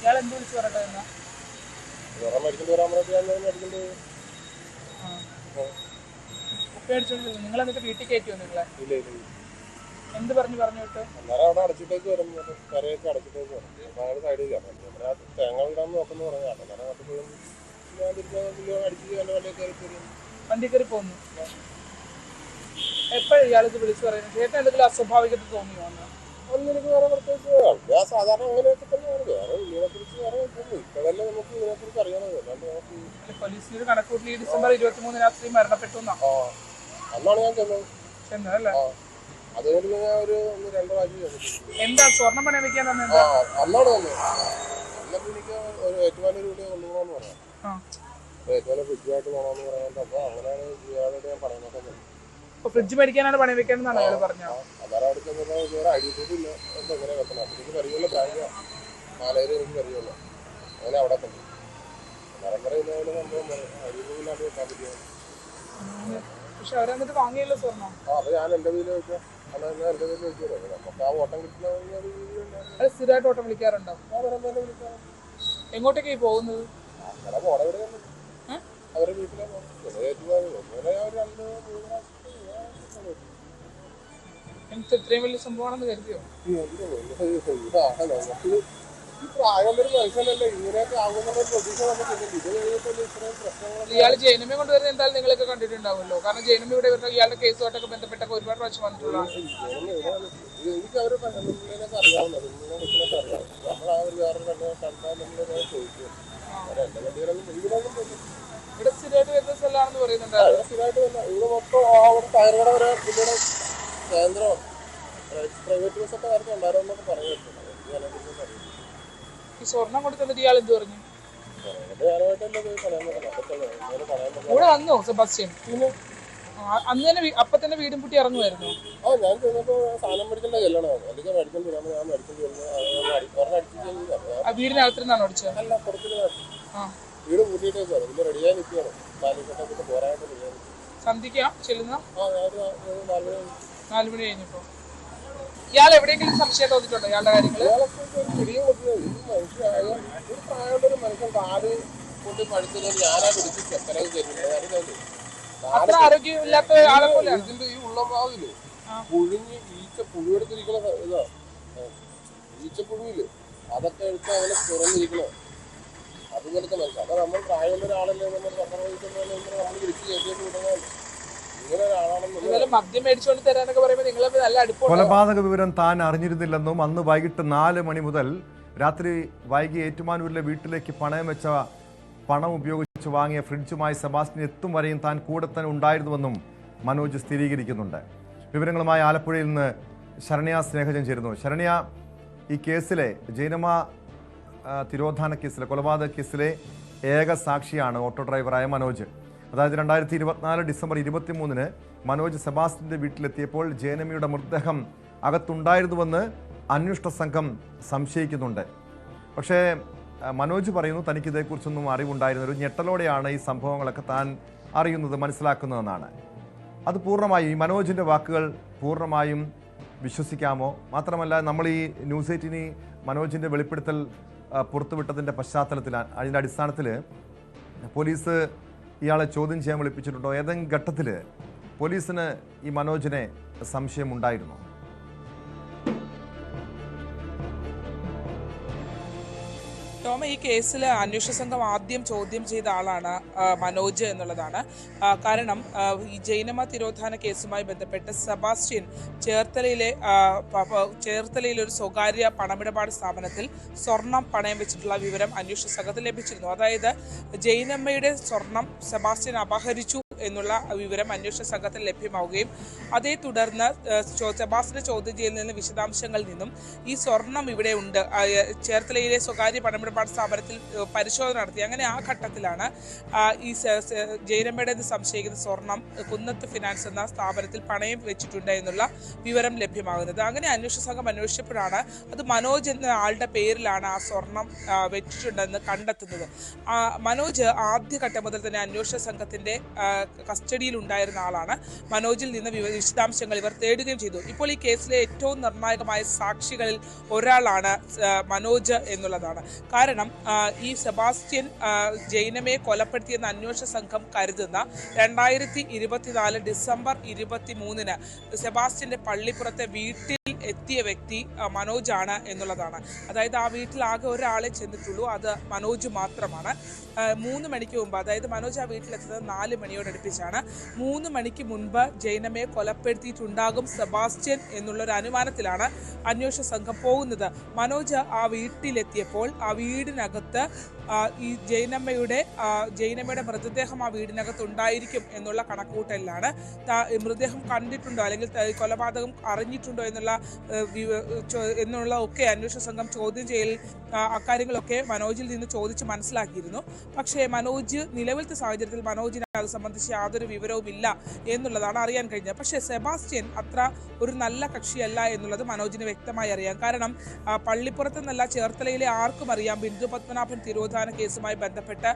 ഇയാൾ എന്ത് വിളിച്ചു പറയട്ടെ എന്നാ? നിങ്ങൾ എന്നിട്ട് വീട്ടിൽ കയറ്റിയോ നിങ്ങളെ? എന്ത് പറഞ്ഞു വിട്ടു? അവിടെ അടച്ചിട്ടേക്ക് വരുന്നു, കരയൊക്കെ അടച്ചിട്ടേക്ക് വരും. ഞങ്ങൾ സൈഡിൽ കയറണം. തേങ്ങ ഇടാന്ന് നോക്കുന്നു പറഞ്ഞു. വണ്ടി കയറി പോന്നു. എപ്പോഴും ഇയാളിത് വിളിച്ചു പറയുന്നത്? ചേട്ടൻ എന്തെങ്കിലും അസ്വാഭാവികത തോന്നിയോ? എനിക്ക് വേറെ പ്രത്യേകിച്ച് സാധാരണ അങ്ങനെയൊക്കെ തന്നെയാണ്. വേറെ ഇതിനെക്കുറിച്ച് വേറെ ഇപ്പോഴല്ലേ നമുക്ക് ഇതിനെക്കുറിച്ച് അറിയാനത്. പോലീസിന് കണക്കൂട്ടി ഡിസംബർ 23 രാത്രി മരണപ്പെട്ടു അന്നാണ് ഞാൻ ചെന്നതല്ലേ? അത് കഴിഞ്ഞ് ഞാൻ ഒരു 2 പ്രാവശ്യം. എന്താ സ്വർണ്ണം പണയം വെക്കാൻ തന്നെ? അന്നാണ് വന്നത്. അന്നൊക്കെ എനിക്ക് ഒരു ഏറ്റുമാനൂർ കൂടി കൊണ്ടുപോകണമെന്ന് പറയാം. ഏറ്റുമാനം ഫ്രിഡ്ജായിട്ട് പോകണമെന്ന് പറയാൻ. അപ്പൊ അങ്ങനെയാണ് ഇയാളോട് ഞാൻ പറയുന്നത്. ഫ്രിഡ്ജ് മേടിക്കാനാണ് പണയം വെക്കാനെന്നാണ് അയാൾ പറഞ്ഞത്. അതാണ് അവിടെ ചെന്നപ്പോൾ ഐ ഡി പ്രൂഫ് ഇല്ല, എങ്ങനെ വെക്കണം? അപ്പൊ എനിക്ക് പരിചയമുള്ള ബാങ്കാണ്, മാനേജർ എനിക്ക് പരിചയമുള്ള. അങ്ങനെ അവിടെ തന്നെ പറയുന്നതിന് സംഭവം ഐ ഡി പ്രൂഫില്ലാണ്ട് വെക്കാൻ പറ്റിയ. പക്ഷെ അവരെന്നിട്ട് വാങ്ങിയല്ലോ സ്വർണ്ണം. അപ്പൊ ഞാൻ എന്റെ വീട്ടിൽ വെച്ചാൽ അന്ന് എന്റെ വീട്ടിൽ വെച്ചോ. നമുക്ക് ആ ഓട്ടം കിട്ടുന്ന അത് സ്ഥിരമായിട്ട് ഓട്ടം വിളിക്കാറുണ്ടോ? എങ്ങോട്ടേക്കായി പോകുന്നത്? അങ്ങനെ പോണ ഇവിടെ അവരുടെ വീട്ടിലെ ഇത്രയും വലിയ സംഭവമാണെന്ന് കരുതിയോ? ഈ പ്രായമുള്ളൊരു മനുഷ്യനല്ലേ ഇങ്ങനെയൊക്കെ ആകുന്ന പ്രതീക്ഷ നമുക്കില്ല. ഇത് കഴിഞ്ഞിട്ടല്ലേ ഇത്രയും പ്രശ്നങ്ങൾ. ഇയാൾ ജയനമ്മയെ കൊണ്ടുവരുന്നത് എന്തായാലും നിങ്ങളൊക്കെ കണ്ടിട്ടുണ്ടാവുമല്ലോ. കാരണം ജയനമ്മ ഇവിടെ ഇയാളുടെ കേസുമായിട്ടൊക്കെ ബന്ധപ്പെട്ടൊക്കെ ഒരുപാട് പ്രാവശ്യം വന്നിട്ടുള്ളതാണ്. എനിക്ക് അവര് പെണ്ണുമ്പിള്ളേനൊക്കെ അറിയാവുന്നത്, പെണ്ണുങ്ങളൊക്കെ അറിയാം. നമ്മളാ ഒരു വേറൊരു പെണ്ണെ കണ്ടാൽ നമ്മളെ ചോദിക്കും. എന്റെ കണ്ടികളൊന്നും ഇവിടെയൊന്നും ഇവിടെ സ്ഥിരമായിട്ട് വരുന്ന സ്ഥലമാണെന്ന് പറയുന്നുണ്ടായിരുന്നു. സ്ഥിരമായിട്ട് വന്ന ഇവിടെ മൊത്തം അവിടെ ടയറുകട വരെ പുള്ളിയുടെ കേന്ദ്രം പ്രൈവറ്റ് ബസ്സൊക്കെ നേരത്തെ ഉണ്ടായിരുന്നൊക്കെ പറഞ്ഞിട്ടുണ്ട്. ഈ സ്വർണം കൊടുത്തിട്ട് ഇയാൾ എന്ത് പറഞ്ഞു? ഞാനായിട്ടല്ലേ പോയി പറയാൻ ഇവിടെ വന്നോ സെബാസ്റ്റ്യൻ? അന്ന് തന്നെ അപ്പൊ തന്നെ വീടും പൂട്ടി ഇറങ്ങുമായിരുന്നു. ഞാൻ ചെന്നപ്പോ സാധനം മേടിക്കേണ്ട കല്യാണമാണ്. അല്ലെങ്കിൽ മേടിക്കേണ്ടി വരാമോ? ഞാൻ മേടിക്കേണ്ടി വരുന്നത് വീടിനകത്തിരുന്നാണോ അടിച്ചത്? അല്ല, പുറത്തിട്ട് വീട് പൂട്ടിയിട്ടേക്കാണ്. പിന്നെ റെഡിയായി നിൽക്കുകയാണ്. പാലിക്കട്ടൊക്കെ പോരായിട്ട് സന്ധ്യക്കാ ചെല്ലുന്ന? 4 മണി കഴിഞ്ഞപ്പോ. ഇയാൾ എവിടെയെങ്കിലും സംശയം തോന്നിയിട്ടുണ്ടോ ഇയാളുടെ കാര്യങ്ങള്? പ്രായമുള്ളൊരു മനുഷ്യൻ കാല് കൊണ്ട് പഴുത്തത് ഞാനാ പിടിച്ച് ചെക്കനൊക്കെ കയറ്റുന്നത്. അത്ര ആരോഗ്യമില്ലാത്ത ആളെ പോലെ ഇതിന്റെ ഈ ഉള്ളഭാഗില് പുഴുങ്ങി പുഴുവെടുത്തിരിക്കണ ഇതാ ഈച്ചപ്പുഴുവില് അതൊക്കെ എടുത്ത് അവനെ തുറന്നിരിക്കണോ അതുപോലത്തെ മനുഷ്യൻ. അപ്പൊ നമ്മൾ പ്രായമുള്ള ഒരാളല്ലേ നമ്മൾ നമ്മൾ വിളിച്ച് കയറ്റിയിട്ട് വിടുന്നത്. ഇങ്ങനെ ഒരാളാണെന്ന് മദ്യം മേടിച്ചുകൊണ്ട് തരാനൊക്കെ പറയുമ്പോൾ നിങ്ങൾ നല്ല അടുപ്പം. കൊലപാതക വിവരം താൻ അറിഞ്ഞിരുന്നില്ലെന്നും അന്ന് വൈകിട്ട് 4 മണി മുതൽ രാത്രി വൈകി ഏറ്റുമാനൂരിലെ വീട്ടിലേക്ക് പണയം വെച്ച പണം ഉപയോഗിച്ച് വാങ്ങിയ ഫ്രിഡ്ജുമായി സെബാസ്റ്റ്യൻ എത്തും വരെയും താൻ കൂടെ തന്നെ ഉണ്ടായിരുന്നുവെന്നും മനോജ് സ്ഥിരീകരിക്കുന്നുണ്ട്. വിവരങ്ങളുമായി ആലപ്പുഴയിൽ നിന്ന് ശരണ്യ സ്നേഹജൻ ചേരുന്നു. ശരണ്യ, ഈ കേസിലെ ജയനമ്മ തിരോധാന കേസിലെ കൊലപാതക കേസിലെ ഏക സാക്ഷിയാണ് ഓട്ടോ ഡ്രൈവറായ മനോജ്. അതായത് 2024 ഡിസംബർ 23 മനോജ് സെബാസ്റ്റ്യന്റെ വീട്ടിലെത്തിയപ്പോൾ ജയനമ്മയുടെ മൃതദേഹം അകത്തുണ്ടായിരുന്നുവെന്ന് അന്വേഷണ സംഘം സംശയിക്കുന്നുണ്ട്. പക്ഷേ മനോജ് പറയുന്നു തനിക്ക് ഇതേക്കുറിച്ചൊന്നും അറിവുണ്ടായിരുന്ന ഒരു ഞെട്ടലോടെയാണ് ഈ സംഭവങ്ങളൊക്കെ താൻ അറിയുന്നത്, മനസ്സിലാക്കുന്നതെന്നാണ്. അത് പൂർണ്ണമായും ഈ മനോജിൻ്റെ വാക്കുകൾ പൂർണ്ണമായും വിശ്വസിക്കാമോ? മാത്രമല്ല, നമ്മൾ ഈ ന്യൂസ് 18 മനോജിൻ്റെ വെളിപ്പെടുത്തൽ പുറത്തുവിട്ടതിൻ്റെ പശ്ചാത്തലത്തിൽ അതിൻ്റെ അടിസ്ഥാനത്തിൽ പോലീസ് ഇയാളെ ചോദ്യം ചെയ്യാൻ വിളിപ്പിച്ചിട്ടുണ്ടോ? ഏതെങ്കിലും ഘട്ടത്തിൽ പോലീസിന് ഈ മനോജിനെ സംശയമുണ്ടായിരുന്നോ? രോമ, ഈ കേസിൽ അന്വേഷണ സംഘം ആദ്യം ചോദ്യം ചെയ്ത ആളാണ് മനോജ് എന്നുള്ളതാണ്. കാരണം ഈ ജൈനമ തിരോധാന കേസുമായി ബന്ധപ്പെട്ട് സെബാസ്റ്റ്യൻ ചേർത്തലയിലെ ഒരു സ്വകാര്യ പണമിടപാട് സ്ഥാപനത്തിൽ സ്വർണം പണയം വെച്ചിട്ടുള്ള വിവരം അന്വേഷണ സംഘത്തിൽ ലഭിച്ചിരുന്നു. അതായത് ജൈനമ്മയുടെ സ്വർണം സെബാസ്റ്റ്യൻ അപഹരിച്ചു എന്നുള്ള വിവരം അന്വേഷണ സംഘത്തിൽ ലഭ്യമാവുകയും അതേ തുടർന്ന് സെബാസ്റ്റ്യന്റെ ചോദ്യം ചെയ്യലിൽ നിന്ന് വിശദാംശങ്ങളിൽ നിന്നും ഈ സ്വർണം ഇവിടെ ഉണ്ട്, ചേർത്തലയിലെ സ്വകാര്യ പണമിടപാട് സ്ഥാപനത്തിൽ പരിശോധന നടത്തി. അങ്ങനെ ആ ഘട്ടത്തിലാണ് ഈ ജൈനമ്മയുടെ സംശയിക്കുന്ന സ്വർണം കുന്നത്ത് ഫിനാൻസ് എന്ന സ്ഥാപനത്തിൽ പണയം വെച്ചിട്ടുണ്ട് എന്നുള്ള വിവരം ലഭ്യമാകുന്നത്. അങ്ങനെ അന്വേഷണ സംഘം അന്വേഷിച്ചപ്പോഴാണ് അത് മനോജ് എന്ന ആളുടെ പേരിലാണ് ആ സ്വർണം വെച്ചിട്ടുണ്ടെന്ന് കണ്ടെത്തുന്നത്. മനോജ് ആദ്യഘട്ടം മുതൽ തന്നെ അന്വേഷണ സംഘത്തിന്റെ കസ്റ്റഡിയിൽ ഉണ്ടായിരുന്ന ആളാണ്. മനോജിൽ നിന്ന് വിശദാംശങ്ങൾ ഇവർ തേടുകയും ചെയ്തു. ഇപ്പോൾ ഈ കേസിലെ ഏറ്റവും നിർണായകമായ സാക്ഷികളിൽ ഒരാളാണ് മനോജ് എന്നുള്ളതാണ്. കാരണം ഈ സെബാസ്റ്റ്യൻ ജൈനമയെ കൊലപ്പെടുത്തിയെന്ന് അന്വേഷണ സംഘം കരുതുന്ന 2024 ഡിസംബർ 23 സെബാസ്റ്റ്യന്റെ പള്ളിപ്പുറത്തെ വീട്ടിൽ എത്തിയ വ്യക്തി മനോജാണ് എന്നുള്ളതാണ്. അതായത് ആ വീട്ടിൽ ആകെ ഒരാളെ ചെന്നിട്ടുള്ളൂ, അത് മനോജ് മാത്രമാണ്. 3 മണിക്ക് മുമ്പ്, അതായത് മനോജ് ആ വീട്ടിലെത്തുന്നത് 4 മണിയോടടുപ്പിച്ചാണ്. 3 മണിക്ക് മുൻപ് ജൈനമ്മയെ കൊലപ്പെടുത്തിയിട്ടുണ്ടാകും സെബാസ്റ്റ്യൻ എന്നുള്ളൊരു അനുമാനത്തിലാണ് അന്വേഷണ സംഘം പോകുന്നത്. മനോജ് ആ വീട്ടിലെത്തിയപ്പോൾ ആ വീടിനകത്ത് ഈ ജൈനമ്മയുടെ മൃതദേഹം ആ വീടിനകത്ത് ഉണ്ടായിരിക്കും എന്നുള്ള കണക്കുകൂട്ടലിലാണ്. മൃതദേഹം കണ്ടിട്ടുണ്ടോ അല്ലെങ്കിൽ കൊലപാതകം അറിഞ്ഞിട്ടുണ്ടോ എന്നുള്ള ഒക്കെ അന്വേഷണ സംഘം ചോദ്യം ചെയ്യൽ അക്കാര്യങ്ങളൊക്കെ മനോജിൽ നിന്ന് ചോദിച്ച് മനസ്സിലാക്കിയിരുന്നു. പക്ഷേ മനോജ് നിലവിലത്തെ സാഹചര്യത്തിൽ മനോജിന് അത് സംബന്ധിച്ച് യാതൊരു വിവരവും ഇല്ല എന്നുള്ളതാണ് അറിയാൻ കഴിഞ്ഞത്. പക്ഷേ സെബാസ്റ്റ്യൻ അത്ര ഒരു നല്ല കക്ഷിയല്ല എന്നുള്ളത് മനോജിന് വ്യക്തമായി അറിയാം. കാരണം പള്ളിപ്പുറത്ത് നിന്നല്ല ചേർത്തലയിലെ ആർക്കും അറിയാം ബിന്ദു പത്മനാഭൻ തിരോധാന കേസുമായി ബന്ധപ്പെട്ട്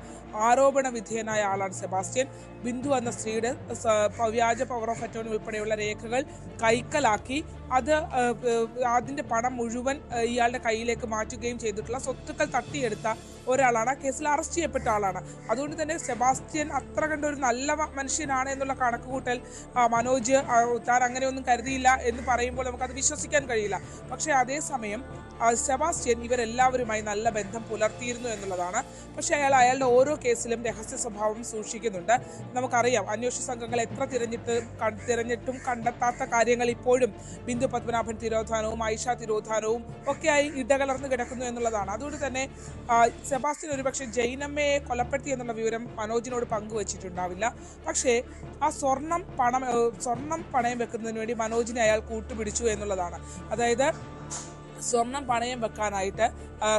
ആരോപണ വിധേയനായ ആളാണ് സെബാസ്റ്റ്യൻ. ബിന്ദു എന്ന സ്ത്രീയുടെ വ്യാജ പവർ ഓഫ് അറ്റോർണി ഉൾപ്പെടെയുള്ള രേഖകൾ കൈക്കലാക്കി അതിന്റെ പണം മുഴുവൻ ഇയാളുടെ കയ്യിലേക്ക് മാറ്റുകയും ചെയ്തിട്ടുള്ള സ്വത്തുക്കൾ തട്ടിയെടുത്ത ഒരാളാണ്. ആ കേസിൽ അറസ്റ്റ് ചെയ്യപ്പെട്ട ആളാണ്. അതുകൊണ്ട് തന്നെ സെബാസ്റ്റ്യൻ അത്ര കണ്ടൊരു നല്ല മനുഷ്യനാണ് എന്നുള്ള കണക്കുകൂട്ടൽ മനോജ് താൻ അങ്ങനെയൊന്നും കരുതിയില്ല എന്ന് പറയുമ്പോൾ നമുക്കത് വിശ്വസിക്കാൻ കഴിയില്ല. പക്ഷേ അതേസമയം സെബാസ്റ്റ്യൻ ഇവരെല്ലാവരുമായി നല്ല ബന്ധം പുലർത്തിയിരുന്നു എന്നുള്ളതാണ്. പക്ഷേ അയാളുടെ ഓരോ കേസിലും രഹസ്യ സ്വഭാവം സൂക്ഷിക്കുന്നുണ്ട്. നമുക്കറിയാം അന്വേഷണ സംഘങ്ങൾ എത്ര തിരഞ്ഞിട്ടും കണ്ടെത്താത്ത കാര്യങ്ങൾ ഇപ്പോഴും ബിന്ദു പത്മനാഭൻ തിരോധാനവും ആയിഷ തിരോധാനവും ഒക്കെയായി ഇടകലർന്ന് കിടക്കുന്നു എന്നുള്ളതാണ്. അതുകൊണ്ട് തന്നെ സെബാസ്റ്റ്യൻ ഒരുപക്ഷെ ജൈനമ്മയെ കൊലപ്പെടുത്തി എന്നുള്ള വിവരം മനോജിനോട് പങ്കുവച്ചിട്ടുണ്ടാവില്ല. പക്ഷേ ആ സ്വർണം പണയം വെക്കുന്നതിന് വേണ്ടി മനോജിനെ അയാൾ കൂട്ടുപിടിച്ചു എന്നുള്ളതാണ്. അതായത് സ്വർണം പണയം വെക്കാനായിട്ട്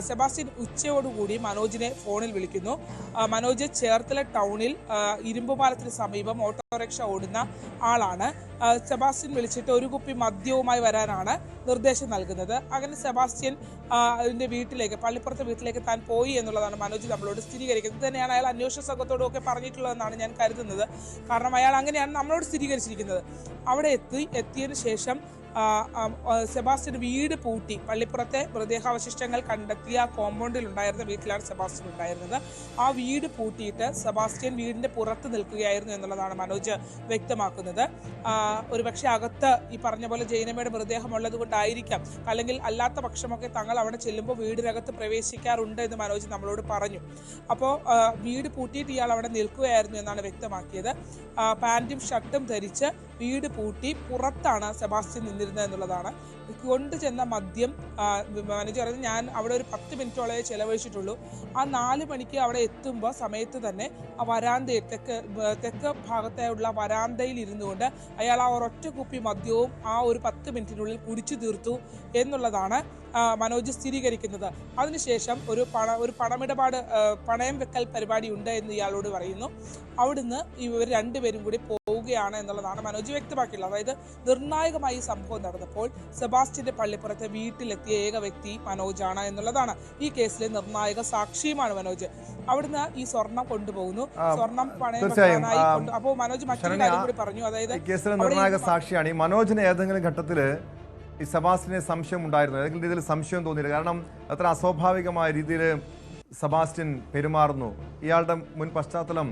സെബാസ്റ്റ്യൻ ഉച്ചയോടുകൂടി മനോജിനെ ഫോണിൽ വിളിക്കുന്നു. മനോജ് ചേർത്തല ടൗണിൽ ഇരുമ്പുപാലത്തിന് സമീപം ഓട്ടോറിക്ഷ ഓടുന്ന ആളാണ്. സെബാസ്റ്റ്യൻ വിളിച്ചിട്ട് ഒരു കുപ്പി മദ്യവുമായി വരാനാണ് നിർദ്ദേശം നൽകുന്നത്. അങ്ങനെ സെബാസ്റ്റ്യൻ പള്ളിപ്പുറത്തെ വീട്ടിലേക്ക് താൻ പോയി എന്നുള്ളതാണ് മനോജ് നമ്മളോട് സ്ഥിരീകരിക്കുന്നത്. തന്നെയാണ് അയാൾ അന്വേഷണ സംഘത്തോടും ഒക്കെ പറഞ്ഞിട്ടുള്ളതെന്നാണ് ഞാൻ കരുതുന്നത്. കാരണം അയാൾ അങ്ങനെയാണ് നമ്മളോട് സ്ഥിരീകരിച്ചിരിക്കുന്നത്. അവിടെ എത്തിയതിനു ശേഷം സെബാസ്റ്റ്യൻ വീട് പൂട്ടി പള്ളിപ്പുറത്തെ മൃതദേഹാവശിഷ്ടങ്ങൾ കണ്ടെത്തിയ കോമ്പൗണ്ടിൽ ഉണ്ടായിരുന്ന വീട്ടിലാണ് സെബാസ്റ്റ്യൻ ഉണ്ടായിരുന്നത്. ആ വീട് പൂട്ടിയിട്ട് സെബാസ്റ്റ്യൻ വീടിന്റെ പുറത്ത് നിൽക്കുകയായിരുന്നു എന്നുള്ളതാണ് മനോജ് വ്യക്തമാക്കുന്നത്. ഒരുപക്ഷെ അകത്ത് ഈ പറഞ്ഞ പോലെ ജൈനമ്മയുടെ മൃതദേഹം ഉള്ളത് കൊണ്ടായിരിക്കാം, അല്ലെങ്കിൽ അല്ലാത്ത പക്ഷമൊക്കെ തങ്ങൾ അവിടെ ചെല്ലുമ്പോൾ വീടിനകത്ത് പ്രവേശിക്കാറുണ്ട് എന്ന് മനോജ് നമ്മളോട് പറഞ്ഞു. അപ്പോൾ വീട് പൂട്ടിയിട്ട് ഇയാൾ അവിടെ നിൽക്കുകയായിരുന്നു എന്നാണ് വ്യക്തമാക്കിയത്. പാൻറ്റും ഷർട്ടും ധരിച്ച് വീട് പൂട്ടി പുറത്താണ് സെബാസ്റ്റ്യൻ നിന്നിരുന്നത് എന്നുള്ളതാണ്. കൊണ്ടുചെന്ന മദ്യം മനോജ് പറയുന്നത് ഞാൻ അവിടെ ഒരു 10 മിനിറ്റോളമേ ചെലവഴിച്ചിട്ടുള്ളൂ. ആ 4 മണിക്ക് അവിടെ എത്തുമ്പോൾ സമയത്ത് തന്നെ ആ വരാന്തയിൽ തെക്ക് ഭാഗത്തായുള്ള വരാന്തയിൽ ഇരുന്നു കൊണ്ട് അയാൾ ആ ഒരൊറ്റ കുപ്പി മദ്യവും ആ ഒരു 10 മിനിറ്റിനുള്ളിൽ കുടിച്ചു തീർത്തു എന്നുള്ളതാണ് മനോജ് സ്ഥിരീകരിക്കുന്നത്. അതിനുശേഷം ഒരു പണയം വെക്കൽ പരിപാടി ഉണ്ട് എന്ന് ഇയാളോട് പറയുന്നു. അവിടുന്ന് ഇവർ രണ്ടുപേരും കൂടി പോവുകയാണ് എന്നുള്ളതാണ് മനോജ് വ്യക്തമാക്കിയുള്ളത്. അതായത് നിർണായകമായി ഈ സംഭവം നടന്നപ്പോൾ സെബാസ്റ്റ്യന്റെ പള്ളിപ്പുറത്തെ വീട്ടിലെത്തിയ ഏക വ്യക്തി മനോജാണ് എന്നുള്ളതാണ്. ഈ കേസിലെ നിർണായക സാക്ഷിയുമാണ് മനോജ്. അവിടുന്ന് ഈ സ്വർണം കൊണ്ടുപോകുന്നു. സ്വർണം പണയം വെക്കാനായി അപ്പോൾ മനോജ് മറ്റൊരു കാര്യം കൂടി പറഞ്ഞു. അതായത് കേസിലെ നിർണായക സാക്ഷിയാണ്. ഈ മനോജിന് ഏതെങ്കിലും ഘട്ടത്തിൽ ഈ സെബാസ്റ്റ്യനെ സംശയം ഉണ്ടായിരുന്നു? ഏതെങ്കിലും രീതിയിൽ സംശയം തോന്നിയില്ല? കാരണം അത്ര അസ്വാഭാവികമായ രീതിയിൽ സെബാസ്റ്റ്യൻ പെരുമാറുന്നു. ഇയാളുടെ മുൻ പശ്ചാത്തലം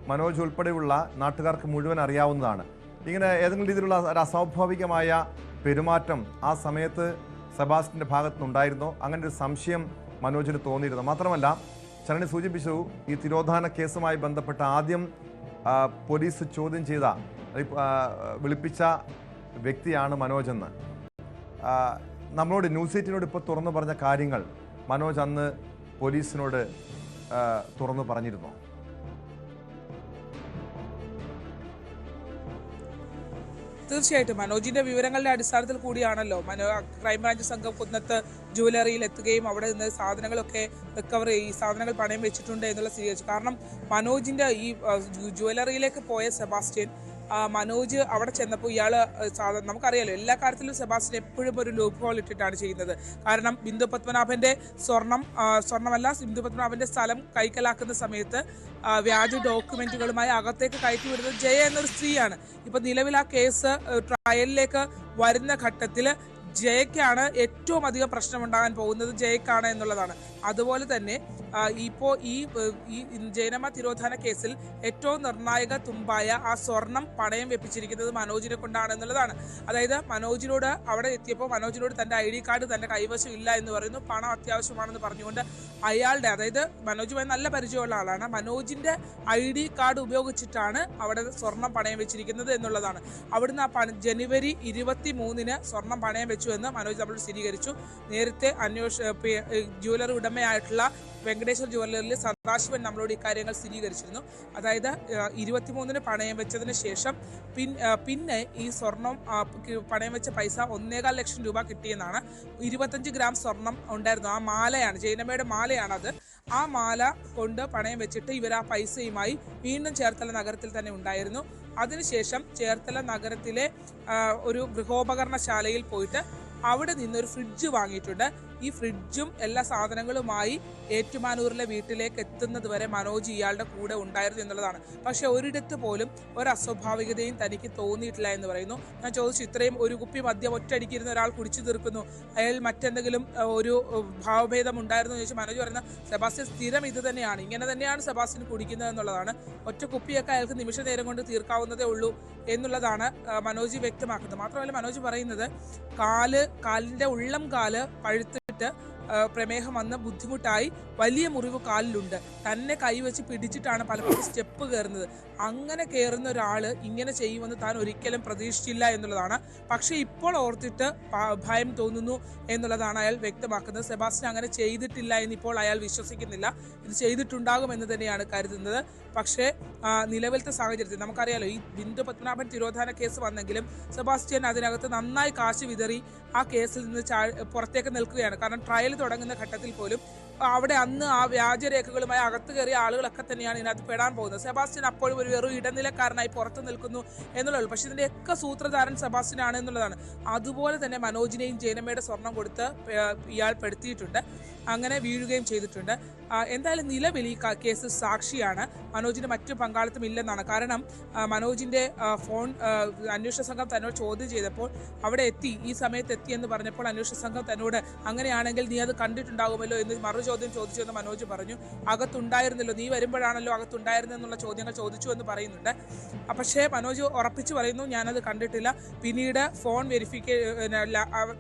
മനോജ് ഉൾപ്പെടെയുള്ള നാട്ടുകാർക്ക് മുഴുവൻ അറിയാവുന്നതാണ്. ഇങ്ങനെ ഏതെങ്കിലും രീതിയിലുള്ള ഒരു അസ്വാഭാവികമായ പെരുമാറ്റം ആ സമയത്ത് സെബാസ്റ്റ്യൻ്റെ ഭാഗത്തുനിന്നുണ്ടായിരുന്നോ? അങ്ങനെ ഒരു സംശയം മനോജിന് തോന്നിയിരുന്നത്. മാത്രമല്ല ശരണി സൂചിപ്പിച്ചു, ഈ തിരോധാന കേസുമായി ബന്ധപ്പെട്ട് ആദ്യം പോലീസ് ചോദ്യം ചെയ്ത വിളിപ്പിച്ച വ്യക്തിയാണ് മനോജെന്ന്. നമ്മളോട് ന്യൂസ് 8 ഇപ്പോൾ തുറന്നു പറഞ്ഞ കാര്യങ്ങൾ മനോജ് അന്ന് പോലീസിനോട് തുറന്നു പറഞ്ഞിരുന്നു. തീർച്ചയായിട്ടും മനോജിന്റെ വിവരങ്ങളുടെ അടിസ്ഥാനത്തിൽ കൂടിയാണല്ലോ ക്രൈംബ്രാഞ്ച് സംഘം കുന്നത്ത് ജുവലറിയിൽ എത്തുകയും അവിടെ നിന്ന് സാധനങ്ങളൊക്കെ റിക്കവർ ചെയ്യും, സാധനങ്ങൾ പണയം വെച്ചിട്ടുണ്ട് എന്നുള്ള സ്ഥിരീകരിച്ചു. കാരണം മനോജിന്റെ ഈ ജുവലറിയിലേക്ക് പോയ സെബാസ്റ്റ്യൻ, മനോജ് അവിടെ ചെന്നപ്പോൾ ഇയാള് നമുക്കറിയാലോ എല്ലാ കാര്യത്തിലും സെബാസ്റ്റ്യൻ എപ്പോഴും ഒരു ലൂപ്പ് ഹോൾ ഇട്ടിട്ടാണ് ചെയ്യുന്നത്. കാരണം ബിന്ദു പത്മനാഭന്റെ സ്വർണ്ണമല്ല ബിന്ദു പത്മനാഭന്റെ സ്ഥലം കൈക്കലാക്കുന്ന സമയത്ത് വ്യാജ ഡോക്യുമെന്റുകളുമായി അകത്തേക്ക് കയറ്റി വിടുന്നത് ജയ എന്നൊരു സ്ത്രീയാണ്. ഇപ്പൊ നിലവിൽ ആ കേസ് ട്രയലിലേക്ക് വരുന്ന ഘട്ടത്തിൽ ജയക്കാണ് ഏറ്റവും അധികം പ്രശ്നമുണ്ടാകാൻ പോകുന്നത്, ജയക്കാണ് എന്നുള്ളതാണ്. അതുപോലെ തന്നെ ഇപ്പോൾ ഈ ജൈനമ്മ തിരോധാന കേസിൽ ഏറ്റവും നിർണായക തുമ്പായ ആ സ്വർണം പണയം വെപ്പിച്ചിരിക്കുന്നത് മനോജിനെ കൊണ്ടാണ് എന്നുള്ളതാണ്. അതായത് മനോജിനോട് അവിടെ എത്തിയപ്പോൾ മനോജിനോട് തന്റെ ID കാർഡ് തന്റെ കൈവശം ഇല്ല എന്ന് പറയുന്നു, പണം അത്യാവശ്യമാണെന്ന് പറഞ്ഞുകൊണ്ട് അയാളുടെ, അതായത് മനോജുമായി നല്ല പരിചയമുള്ള ആളാണ്, മനോജിന്റെ ID കാർഡ് ഉപയോഗിച്ചിട്ടാണ് അവിടെ സ്വർണം പണയം വെച്ചിരിക്കുന്നത് എന്നുള്ളതാണ്. അവിടുന്ന് ജനുവരി 23-ന് സ്വർണം പണയം വെച്ചു എന്ന് മനോജ് നമ്മൾ സ്ഥിരീകരിച്ചു. നേരത്തെ ജുവലറി ഉടമയായിട്ടുള്ള വെങ്കടേശ്വർ ജുവലറിയിൽ സദാശിവൻ നമ്മളോട് ഇക്കാര്യങ്ങൾ സ്ഥിരീകരിച്ചിരുന്നു. അതായത് 23-ന് പണയം വെച്ചതിന് ശേഷം പിന്നെ ഈ സ്വർണം പണയം വെച്ച പൈസ 1.25 ലക്ഷം രൂപ കിട്ടിയെന്നാണ്. 25 ഗ്രാം സ്വർണം ഉണ്ടായിരുന്നു. ആ മാലയാണ്, ജൈനമ്മയുടെ മാലയാണത്. ആ മാല കൊണ്ട് പണയം വെച്ചിട്ട് ഇവർ ആ പൈസയുമായി വീണ്ടും ചേർത്തല നഗരത്തിൽ തന്നെ ഉണ്ടായിരുന്നു. അതിനുശേഷം ചേർത്തല നഗരത്തിലെ ഒരു ഗൃഹോപകരണശാലയിൽ പോയിട്ട് അവിടെ നിന്നൊരു ഫ്രിഡ്ജ് വാങ്ങിയിട്ടുണ്ട്. ഈ ഫ്രിഡ്ജും എല്ലാ സാധനങ്ങളുമായി ഏറ്റുമാനൂരിലെ വീട്ടിലേക്ക് എത്തുന്നത് വരെ മനോജ് ഇയാളുടെ കൂടെ ഉണ്ടായിരുന്നു എന്നുള്ളതാണ്. പക്ഷെ ഒരിടത്ത് പോലും ഒരു അസ്വാഭാവികതയും തനിക്ക് തോന്നിയിട്ടില്ല എന്ന് പറയുന്നു. ഞാൻ ചോദിച്ചു, ഇത്രയും ഒരു കുപ്പി മദ്യം ഒറ്റയടിക്കിരുന്ന ഒരാൾ കുടിച്ചു തീർക്കുന്നു, അയാൾ മറ്റെന്തെങ്കിലും ഒരു ഭാവഭേദം ഉണ്ടായിരുന്നു എന്ന് ചോദിച്ചു. മനോജ് പറയുന്ന സെബാസ്റ്റ്യൻ സ്ഥിരം ഇത് തന്നെയാണ്, ഇങ്ങനെ തന്നെയാണ് സെബാസ്റ്റ്യൻ കുടിക്കുന്നത് എന്നുള്ളതാണ്. ഒറ്റ കുപ്പിയൊക്കെ അയാൾക്ക് നിമിഷ നേരം കൊണ്ട് തീർക്കാവുന്നതേ ഉള്ളൂ എന്നുള്ളതാണ് മനോജ് വ്യക്തമാക്കുന്നത്. മാത്രമല്ല മനോജ് പറയുന്നത് കാലിന്റെ ഉള്ളം കാല് പഴുത്തിട്ട് പ്രമേഹം വന്ന് ബുദ്ധിമുട്ടായി വലിയ മുറിവ് കാലിലുണ്ട്. തന്നെ കൈവച്ച് പിടിച്ചിട്ടാണ് പലപ്പോഴും സ്റ്റെപ്പ് കയറുന്നത്. അങ്ങനെ കയറുന്ന ഒരാള് ഇങ്ങനെ ചെയ്യുമെന്ന് താൻ ഒരിക്കലും പ്രതീക്ഷിച്ചില്ല എന്നുള്ളതാണ്. പക്ഷെ ഇപ്പോൾ ഓർത്തിട്ട് ഭയം തോന്നുന്നു എന്നുള്ളതാണ് അയാൾ വ്യക്തമാക്കുന്നത്. സെബാസ്റ്റ്യൻ അങ്ങനെ ചെയ്തിട്ടില്ല എന്നിപ്പോൾ അയാൾ വിശ്വസിക്കുന്നില്ല, ഇത് ചെയ്തിട്ടുണ്ടാകുമെന്ന് തന്നെയാണ് കരുതുന്നത്. പക്ഷേ നിലവിലത്തെ സാഹചര്യത്തിൽ നമുക്കറിയാലോ, ഈ ബിന്ദു പത്മനാഭൻ തിരോധാന കേസ് വന്നെങ്കിലും സെബാസ്റ്റ്യൻ അതിനകത്ത് നന്നായി കാശ് വിതറി ആ കേസിൽ നിന്ന് പുറത്തേക്ക് നിൽക്കുകയാണ്. കാരണം ട്രയൽ തുടങ്ങുന്ന ഘട്ടത്തിൽ പോലും അവിടെ അന്ന് ആ വ്യാജരേഖകളുമായി അകത്ത് കയറിയ ആളുകളൊക്കെ തന്നെയാണ് ഇതിനകത്ത് പെടാൻ പോകുന്നത്. സെബാസ്റ്റ്യൻ അപ്പോഴും ഒരു വെറും ഇടനിലക്കാരനായി പുറത്തു നിൽക്കുന്നു എന്നുള്ളൂ. പക്ഷെ ഇതിന്റെയൊക്കെ സൂത്രധാരൻ സെബാസ്റ്റ്യൻ ആണ് എന്നുള്ളതാണ്. അതുപോലെ തന്നെ മനോജിനെയും ജൈനമ്മയുടെ സ്വർണം കൊടുത്ത് ഇയാൾ പെടുത്തിയിട്ടുണ്ട്, അങ്ങനെ വീഴുകയും ചെയ്തിട്ടുണ്ട്. എന്തായാലും നിലവിൽ ഈ കേസ് സാക്ഷിയാണ്, മനോജിന് മറ്റു പങ്കാളിത്തം ഇല്ലെന്നാണ്. കാരണം മനോജിന്റെ ഫോൺ അന്വേഷണ സംഘം തന്നോട് ചോദ്യം ചെയ്തപ്പോൾ അവിടെ ഈ സമയത്ത് എത്തി എന്ന് പറഞ്ഞപ്പോൾ അന്വേഷണ സംഘം തന്നോട് അങ്ങനെയാണെങ്കിൽ നീ അത് കണ്ടിട്ടുണ്ടാകുമല്ലോ എന്ന് മറുചോദ്യം ചോദിച്ചു എന്ന് മനോജ് പറഞ്ഞു. അകത്തുണ്ടായിരുന്നല്ലോ, നീ വരുമ്പോഴാണല്ലോ അകത്തുണ്ടായിരുന്നെന്നുള്ള ചോദ്യങ്ങൾ ചോദിച്ചു എന്ന് പറയുന്നുണ്ട്. പക്ഷേ മനോജ് ഉറപ്പിച്ചു പറയുന്നു ഞാനത് കണ്ടിട്ടില്ല. പിന്നീട് ഫോൺ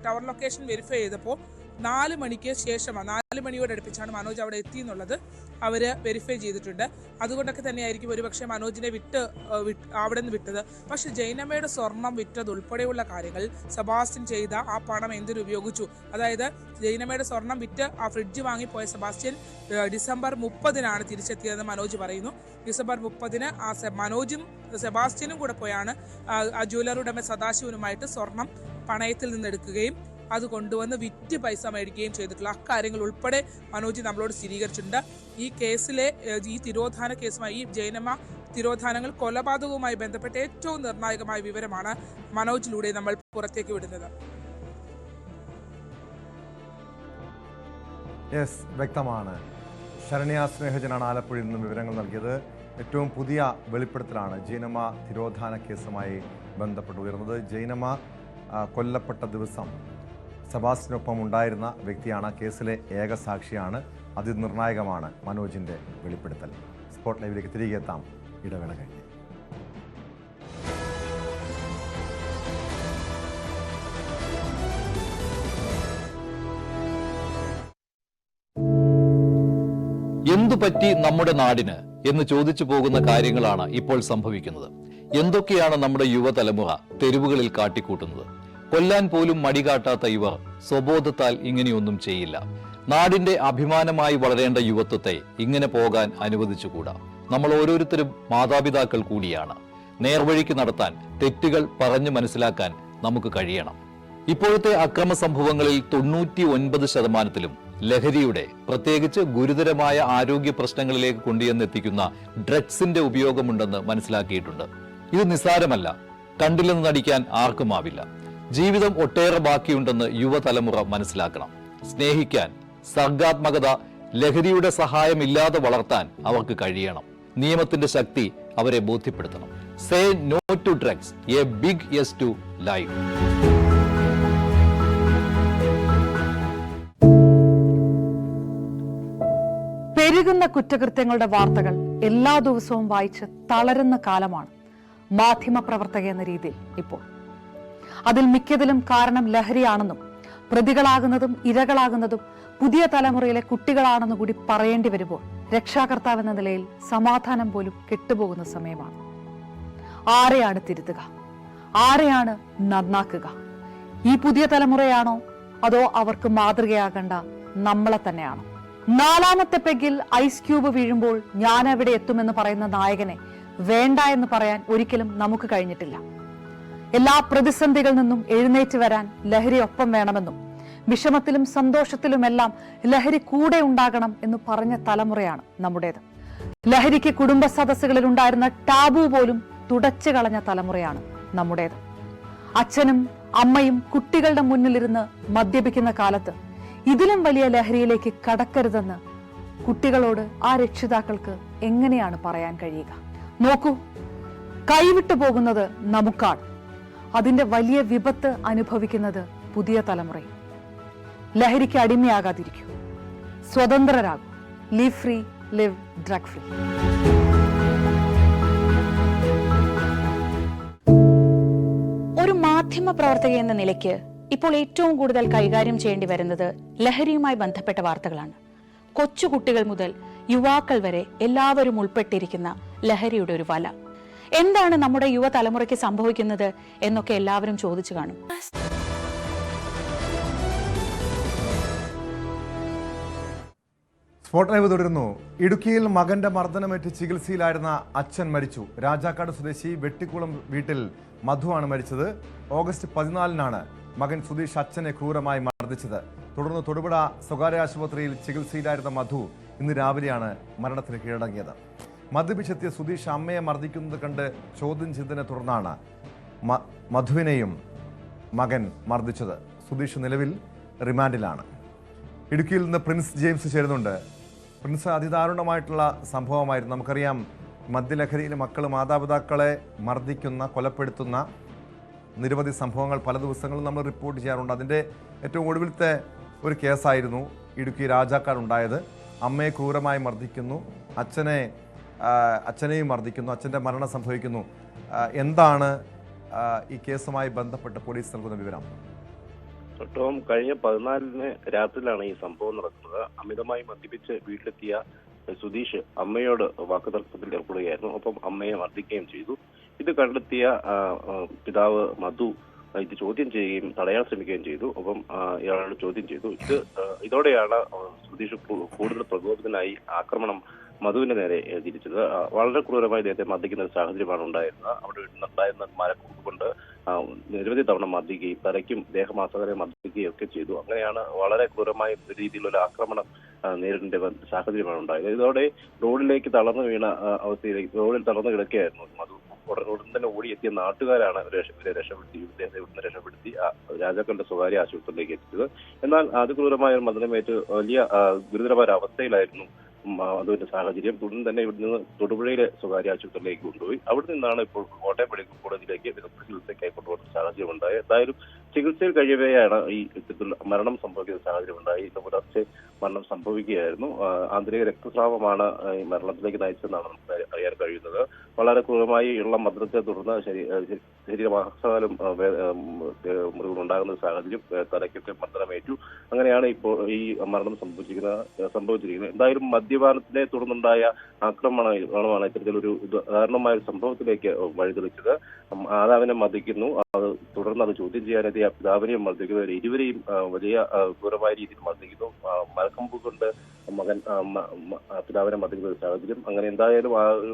ടവർ ലൊക്കേഷൻ വെരിഫൈ ചെയ്തപ്പോൾ 4 മണിക്ക് ശേഷമാണ്, 4 മണിയോട് അടുപ്പിച്ചാണ് മനോജ് അവിടെ എത്തി എന്നുള്ളത് അവര് വെരിഫൈ ചെയ്തിട്ടുണ്ട്. അതുകൊണ്ടൊക്കെ തന്നെയായിരിക്കും ഒരുപക്ഷെ മനോജിനെ അവിടെ നിന്ന് വിട്ടത്. പക്ഷെ ജൈനമ്മയുടെ സ്വർണം വിറ്റത് ഉൾപ്പെടെയുള്ള കാര്യങ്ങൾ സെബാസ്റ്റ്യൻ ചെയ്ത ആ പണം എന്തിനു ഉപയോഗിച്ചു? അതായത് ജൈനമ്മയുടെ സ്വർണം വിറ്റ് ആ ഫ്രിഡ്ജ് വാങ്ങിപ്പോയ സെബാസ്റ്റ്യൻ ഡിസംബർ 30-നാണ് തിരിച്ചെത്തിയതെന്ന് മനോജ് പറയുന്നു. ഡിസംബർ 30-ന് മനോജും സെബാസ്റ്റ്യനും കൂടെ പോയാണ് ആ ജ്വല്ലറി ഉടമ സദാശിവനുമായിട്ട് സ്വർണം പണയത്തിൽ നിന്ന് എടുക്കുകയും അത് കൊണ്ടുവന്ന് വിറ്റ് പൈസ മേടിക്കുകയും ചെയ്തിട്ടുള്ള അക്കാര്യങ്ങൾ ഉൾപ്പെടെ മനോജ് നമ്മളോട് സ്ഥിരീകരിച്ചിട്ടുണ്ട്. ഈ കേസിലെ ഈ തിരോധാന കേസുമായി, ഈ ജൈനമ്മ തിരോധാനങ്ങൾ കൊലപാതകവുമായി ബന്ധപ്പെട്ട ഏറ്റവും നിർണായകമായ വിവരമാണ് മനോജിലൂടെ നമ്മൾ പുറത്തേക്ക് വിടുന്നത്. വ്യക്തമാണ്. ശരണ്യ സ്നേഹജനാണ് ആലപ്പുഴയിൽ നിന്നും വിവരങ്ങൾ നൽകിയത്. ഏറ്റവും പുതിയ വെളിപ്പെടുത്തലാണ് ജൈനമ്മ തിരോധാന കേസുമായി ബന്ധപ്പെട്ട് ഉയർന്നത്. ജൈനമ്മ കൊല്ലപ്പെട്ട ദിവസം സെബാസ്റ്റ്യനൊപ്പം ഉണ്ടായിരുന്ന വ്യക്തിയാണ്, കേസിലെ ഏക സാക്ഷിയാണ്. അതിനിർണായകമാണ് മനോജിൻ്റെ വെളിപ്പെടുത്തൽ. സ്പോട്ട് ലൈവിലേക്ക് തിരികെ എത്താം ഇടവേള കഴിഞ്ഞ്. എന്തു പറ്റി നമ്മുടെ നാടിന് എന്ന് ചോദിച്ചു പോകുന്ന കാര്യങ്ങളാണ് ഇപ്പോൾ സംഭവിക്കുന്നത്. എന്തൊക്കെയാണ് നമ്മുടെ യുവതലമുറ തെരുവുകളിൽ കാട്ടിക്കൂട്ടുന്നത്? കൊല്ലാൻ പോലും മടികാട്ടാത്ത ഇവർ സ്വബോധത്താൽ ഇങ്ങനെയൊന്നും ചെയ്യില്ല. നാടിന്റെ അഭിമാനമായി വളരേണ്ട യുവത്വത്തെ ഇങ്ങനെ പോകാൻ അനുവദിച്ചുകൂടാ. നമ്മൾ ഓരോരുത്തരും മാതാപിതാക്കൾ കൂടിയാണ്. നേർവഴിക്ക് നടത്താൻ, തെറ്റുകൾ പറഞ്ഞു മനസ്സിലാക്കാൻ നമുക്ക് കഴിയണം. ഇപ്പോഴത്തെ അക്രമ സംഭവങ്ങളിൽ 99% ലഹരിയുടെ, പ്രത്യേകിച്ച് ഗുരുതരമായ ആരോഗ്യ പ്രശ്നങ്ങളിലേക്ക് കൊണ്ടുവന്നെത്തിക്കുന്ന ഡ്രഗ്സിന്റെ ഉപയോഗമുണ്ടെന്ന് മനസ്സിലാക്കിയിട്ടുണ്ട്. ഇത് നിസ്സാരമല്ല. കണ്ടില്ലെന്ന് നടിക്കാൻ ആർക്കുമാവില്ല. ജീവിതം ഒട്ടേറെ ബാക്കിയുണ്ടെന്ന് യുവതലമുറ മനസ്സിലാക്കണം. സ്നേഹിക്കാൻ, സർഗാത്മകത, ലഹരിയുടെ സഹായമില്ലാതെ വളർത്താൻ അവർക്ക് കഴിയണം. നിയമത്തിന്റെ ശക്തി അവരെ ബോധ്യപ്പെടുത്തണം. Say no to drugs, a big yes to life. പെരുകുന്ന കുറ്റകൃത്യങ്ങളുടെ വാർത്തകൾ എല്ലാ ദിവസവും വായിച്ച് തളരുന്ന കാലമാണ് മാധ്യമപ്രവർത്തക എന്ന രീതിയിൽ ഇപ്പോൾ. അതിൽ മിക്കതിലും കാരണം ലഹരിയാണെന്നും പ്രതികളാകുന്നതും ഇരകളാകുന്നതും പുതിയ തലമുറയിലെ കുട്ടികളാണെന്ന് കൂടി പറയേണ്ടി വരുമ്പോൾ രക്ഷാകർത്താവ് എന്ന നിലയിൽ സമാധാനം പോലും കെട്ടുപോകുന്ന സമയമാണ്. ആരെയാണ് തിരുത്തുക? ആരെയാണ് നന്നാക്കുക? ഈ പുതിയ തലമുറയാണോ അതോ അവർക്ക് മാതൃകയാകേണ്ട നമ്മളെ തന്നെയാണോ? 4ാമത്തെ പെഗിൽ ഐസ് ക്യൂബ് വീഴുമ്പോൾ ഞാൻ എവിടെ എത്തുമെന്ന് പറയുന്ന നായകനെ വേണ്ട എന്ന് പറയാൻ ഒരിക്കലും നമുക്ക് കഴിഞ്ഞിട്ടില്ല. എല്ലാ പ്രതിസന്ധികളിൽ നിന്നും എഴുന്നേറ്റ് വരാൻ ലഹരി ഒപ്പം വേണമെന്നും വിഷമത്തിലും സന്തോഷത്തിലുമെല്ലാം ലഹരി കൂടെ ഉണ്ടാകണം എന്ന് പറഞ്ഞ തലമുറയാണ് നമ്മുടേത്. ലഹരിക്ക് കുടുംബ സദസ്സുകളിൽ ഉണ്ടായിരുന്ന ടാബു പോലും തുടച്ചു കളഞ്ഞ തലമുറയാണ് നമ്മുടേത്. അച്ഛനും അമ്മയും കുട്ടികളുടെ മുന്നിലിരുന്ന് മദ്യപിക്കുന്ന കാലത്ത് ഇതിലും വലിയ ലഹരിയിലേക്ക് കടക്കരുതെന്ന് കുട്ടികളോട് ആ രക്ഷിതാക്കൾക്ക് എങ്ങനെയാണ് പറയാൻ കഴിയുക? നോക്കൂ, കൈവിട്ടു പോകുന്നത് നമുക്കാണ്. അതിന്റെ വലിയ വിപത്ത് അനുഭവിക്കുന്നത് പുതിയ തലമുറയും. ലഹരിക്ക് അടിമയാകാതിരിക്കൂ, സ്വതന്ത്രരാകൂ. Leave free, live drug free. ഒരു മാധ്യമ പ്രവർത്തക എന്ന നിലയ്ക്ക് ഇപ്പോൾ ഏറ്റവും കൂടുതൽ കൈകാര്യം ചെയ്യേണ്ടി വരുന്നത് ലഹരിയുമായി ബന്ധപ്പെട്ട വാർത്തകളാണ്. കൊച്ചുകുട്ടികൾ മുതൽ യുവാക്കൾ വരെ എല്ലാവരും ഉൾപ്പെട്ടിരിക്കുന്ന ലഹരിയുടെ ഒരു വല. എന്താണ് നമ്മുടെ യുവതലമുറയ്ക്ക് സംഭവിക്കുന്നത് എന്നൊക്കെ എല്ലാവരും ചോദിച്ചു കാണും. സ്പോട്ട് ലൈവ് തുടരുന്നു. ഇടുക്കിയിൽ മകന്റെ മർദ്ദനമേറ്റ് ചികിത്സയിലായിരുന്ന അച്ഛൻ മരിച്ചു. രാജാക്കാട് സ്വദേശി വെട്ടിക്കുളം വീട്ടിൽ മധുവാണ് മരിച്ചത്. ഓഗസ്റ്റ് 14-നാണ് മകൻ സുധീഷ് അച്ഛനെ ക്രൂരമായി മർദ്ദിച്ചത്. തുടർന്ന് തൊടുപുഴ സ്വകാര്യ ആശുപത്രിയിൽ ചികിത്സയിലായിരുന്ന മധു ഇന്ന് രാവിലെയാണ് മരണത്തിന് കീഴടങ്ങിയത്. മദ്യപിച്ചെത്തിയ സുധീഷ് അമ്മയെ മർദ്ദിക്കുന്നത് കണ്ട് ചോദ്യം ചെയ്തതിനെ തുടർന്നാണ് മധുവിനെയും മകൻ മർദ്ദിച്ചത്. സുധീഷ് നിലവിൽ റിമാൻഡിലാണ്. ഇടുക്കിയിൽ നിന്ന് പ്രിൻസ് ജെയിംസ് ചേരുന്നുണ്ട്. പ്രിൻസ്, അതിദാരുണമായിട്ടുള്ള സംഭവമായിരുന്നു. നമുക്കറിയാം, മദ്യലഹരിയിൽ മക്കൾ മാതാപിതാക്കളെ മർദ്ദിക്കുന്ന, കൊലപ്പെടുത്തുന്ന നിരവധി സംഭവങ്ങൾ പല ദിവസങ്ങളും നമ്മൾ റിപ്പോർട്ട് ചെയ്യാറുണ്ട്. അതിൻ്റെ ഏറ്റവും ഒടുവിലത്തെ ഒരു കേസായിരുന്നു ഇടുക്കി രാജാക്കാട് ഉണ്ടായത്. അമ്മയെ ക്രൂരമായി മർദ്ദിക്കുന്നു, അച്ഛനെയും മർദ്ദിക്കുന്നു, അച്ഛൻ്റെ മരണം സംഭവിക്കുന്നു. എന്താണ് ഈ കേസുമായി ബന്ധപ്പെട്ട് പോലീസ് നൽകുന്ന വിവരം? ടോം, കഴിഞ്ഞ 14-ന് രാത്രിയിലാണ് ഈ സംഭവം നടക്കുന്നത്. അമിതമായി മദ്യപിച്ച് വീട്ടിലെത്തിയ സുധീഷ് അമ്മയോട് വാക്കുതർക്കത്തിൽ ഏർപ്പെടുകയായിരുന്നു. ഒപ്പം അമ്മയെ മർദ്ദിക്കുകയും ചെയ്തു. ഇത് കണ്ടെത്തിയ പിതാവ് മധു ഇത് ചോദ്യം ചെയ്യുകയും തടയാൻ ശ്രമിക്കുകയും ചെയ്തു. ഒപ്പം ഇയാളോട് ചോദ്യം ചെയ്തു. ഇതോടെയാണ് സുധീഷ് കൂടുതൽ പ്രകോപിതനായി ആക്രമണം മധുവിന്റെ നേരെ തിരിച്ചത്. വളരെ ക്രൂരമായി അദ്ദേഹത്തെ മർദ്ദിക്കുന്ന ഒരു സാഹചര്യമാണ് ഉണ്ടായിരുന്നത്. അവിടെ ഉണ്ടായിരുന്ന മരക്കൂപ്പ് കൊണ്ട് നിരവധി തവണ മർദ്ദിക്കുകയും തലയ്ക്കും ദേഹമാസകരെ മർദ്ദിക്കുകയും ഒക്കെ ചെയ്തു. അങ്ങനെയാണ് വളരെ ക്രൂരമായ രീതിയിലുള്ള ആക്രമണം നേരിടേണ്ട സാഹചര്യമാണ് ഉണ്ടായത്. ഇതോടെ റോഡിലേക്ക് തളർന്നു വീണ അവസ്ഥയിലേക്ക്, റോഡിൽ തളർന്നു കിടക്കുകയായിരുന്നു മധു. ഉടൻ തന്നെ ഓടിയെത്തിയ നാട്ടുകാരാണ് ഇവരെ രക്ഷപ്പെടുത്തി രാജാക്കളുടെ സ്വകാര്യ ആശുപത്രിയിലേക്ക് എത്തിച്ചത്. എന്നാൽ അതിക്രൂരമായ മർദ്ദനമേറ്റ് വലിയ ഗുരുതരമായ അവസ്ഥയിലായിരുന്നു മധുവിന്റെ സാഹചര്യം. തുടർന്ന് തന്നെ ഇവിടെ നിന്ന് തൊടുപുഴയിലെ സ്വകാര്യ ആശുപത്രിയിലേക്ക് കൊണ്ടുപോയി. അവിടെ നിന്നാണ് ഇപ്പോൾ കോട്ടയം മെഡിക്കൽ കോളേജിലേക്ക് വിദഗ്ധ ചികിത്സയ്ക്കായി കൊണ്ടുപോകുന്ന സാഹചര്യം ഉണ്ടായത്. എന്തായാലും ചികിത്സയിൽ കഴിയവെയാണ് ഈ മരണം സംഭവിക്കുന്ന സാഹചര്യം ഉണ്ടായി. ഇന്ന് പുലർച്ചെ മരണം സംഭവിക്കുകയായിരുന്നു. ആന്തരിക രക്തസ്രാവമാണ് ഈ മരണത്തിലേക്ക് നയിച്ചതെന്നാണ് നമുക്ക് അറിയാൻ കഴിയുന്നത്. വളരെ ക്രൂരമായി ഉള്ള മർദ്ദത്തെ തുടർന്ന് ശരീരമാസകലം മുറിവുണ്ടാകുന്ന സാഹചര്യം, തലയ്ക്കൊക്കെ മർദ്ദനമേറ്റു. അങ്ങനെയാണ് ഇപ്പോൾ ഈ മരണം സംഭവിച്ചിരിക്കുന്നത്. എന്തായാലും മദ്യപാനത്തിനെ തുടർന്നുണ്ടായ ആക്രമണമാണ് ഇത്തരത്തിലൊരു ദാരുണമായ ഒരു സംഭവത്തിലേക്ക് വഴിതെളിച്ചത്. മാതാവിനെ മർദ്ദിക്കുന്നു, തുടർന്ന് അത് ചോദ്യം ചെയ്യാനെത്തിയ പിതാവിനെയും മർദ്ദിക്കുന്നു. ഇരുവരെയും വലിയ ക്രൂരമായ രീതിയിൽ മർദ്ദിക്കുന്നു. മരക്കമ്പ് കൊണ്ട് മകൻ പിതാവിനെ മർദ്ദിക്കുന്ന ഒരു സാഹചര്യം. അങ്ങനെ എന്തായാലും ആ ഒരു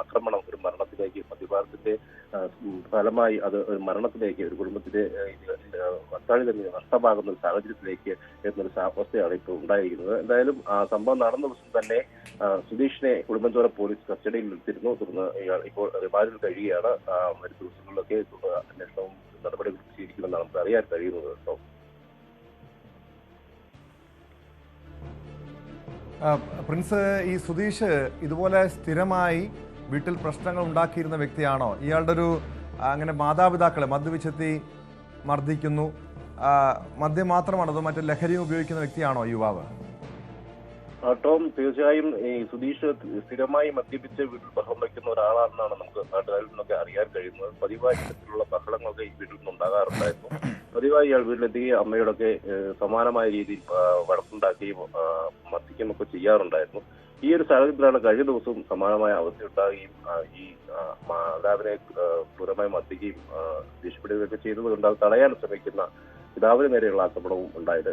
ആക്രമണം ഒരു മരണത്തിലേക്ക്, മദ്യപാനത്തിന്റെ ഫലമായി അത് ഒരു മരണത്തിലേക്ക്, ഒരു കുടുംബത്തിന്റെ അത്താഴി തന്നെ നഷ്ടമാകുന്ന ഒരു സാഹചര്യത്തിലേക്ക് എന്നൊരു അവസ്ഥയാണ് ഇപ്പോൾ ഉണ്ടായിരിക്കുന്നത്. എന്തായാലും ആ സംഭവം നടന്ന ദിവസം തന്നെ സുധീഷിനെ ഉടുമ്പൻചോല പോലീസ് കസ്റ്റഡിയിൽ എടുത്തിരുന്നു. തുടർന്ന് ഇയാൾ ഇപ്പോൾ റിമാൻഡിൽ കഴിയുകയാണ്. വരും ദിവസങ്ങളിലൊക്കെ അന്വേഷണവും നടപടികൾ സ്വീകരിക്കുമെന്നാണ് നമുക്ക് അറിയാൻ കഴിയുന്നത്. പ്രിൻസ്, ഈ സുധീഷ് ഇതുപോലെ സ്ഥിരമായി വീട്ടിൽ പ്രശ്നങ്ങൾ ഉണ്ടാക്കിയിരുന്ന വ്യക്തിയാണോ? ഇയാളുടെ ഒരു അങ്ങനെ മാതാപിതാക്കളെ മദ്യപിച്ചെത്തി മർദ്ദിക്കുന്നു, മദ്യം മാത്രമാണോ അതോ മറ്റു ലഹരിയും ഉപയോഗിക്കുന്ന വ്യക്തിയാണോ യുവാവ്? ടോം, തീർച്ചയായും ഈ സുധീഷ് സ്ഥിരമായി മദ്യപിച്ച് വീട്ടിൽ ബഹളം വയ്ക്കുന്ന ഒരാളാണെന്നാണ് നമുക്ക് നാട്ടുകാരിൽ നിന്നൊക്കെ അറിയാൻ കഴിയുന്നത്. പതിവായി ഇത്തരത്തിലുള്ള ബഹളങ്ങളൊക്കെ ഈ വീട്ടിൽ നിന്നുണ്ടാകാറുണ്ടായിരുന്നു. പതിവായി ഇയാൾ വീട്ടിലെത്തുകയും അമ്മയോടൊക്കെ സമാനമായ രീതിയിൽ വഴക്കുണ്ടാക്കുകയും മർദ്ദിക്കുകയൊക്കെ ചെയ്യാറുണ്ടായിരുന്നു. ഈ ഒരു സാഹചര്യത്തിലാണ് കഴിഞ്ഞ ദിവസവും സമാനമായ അവസ്ഥയുണ്ടാകുകയും ഈ മാതാവിനെ ക്രൂരമായി മർദ്ദിക്കുകയും ഭീഷണിപ്പെടുകയൊക്കെ ചെയ്തതുകൊണ്ട് അത് തടയാൻ ശ്രമിക്കുന്ന പിതാവിന് നേരെയുള്ള ആക്രമണവും ഉണ്ടായത്.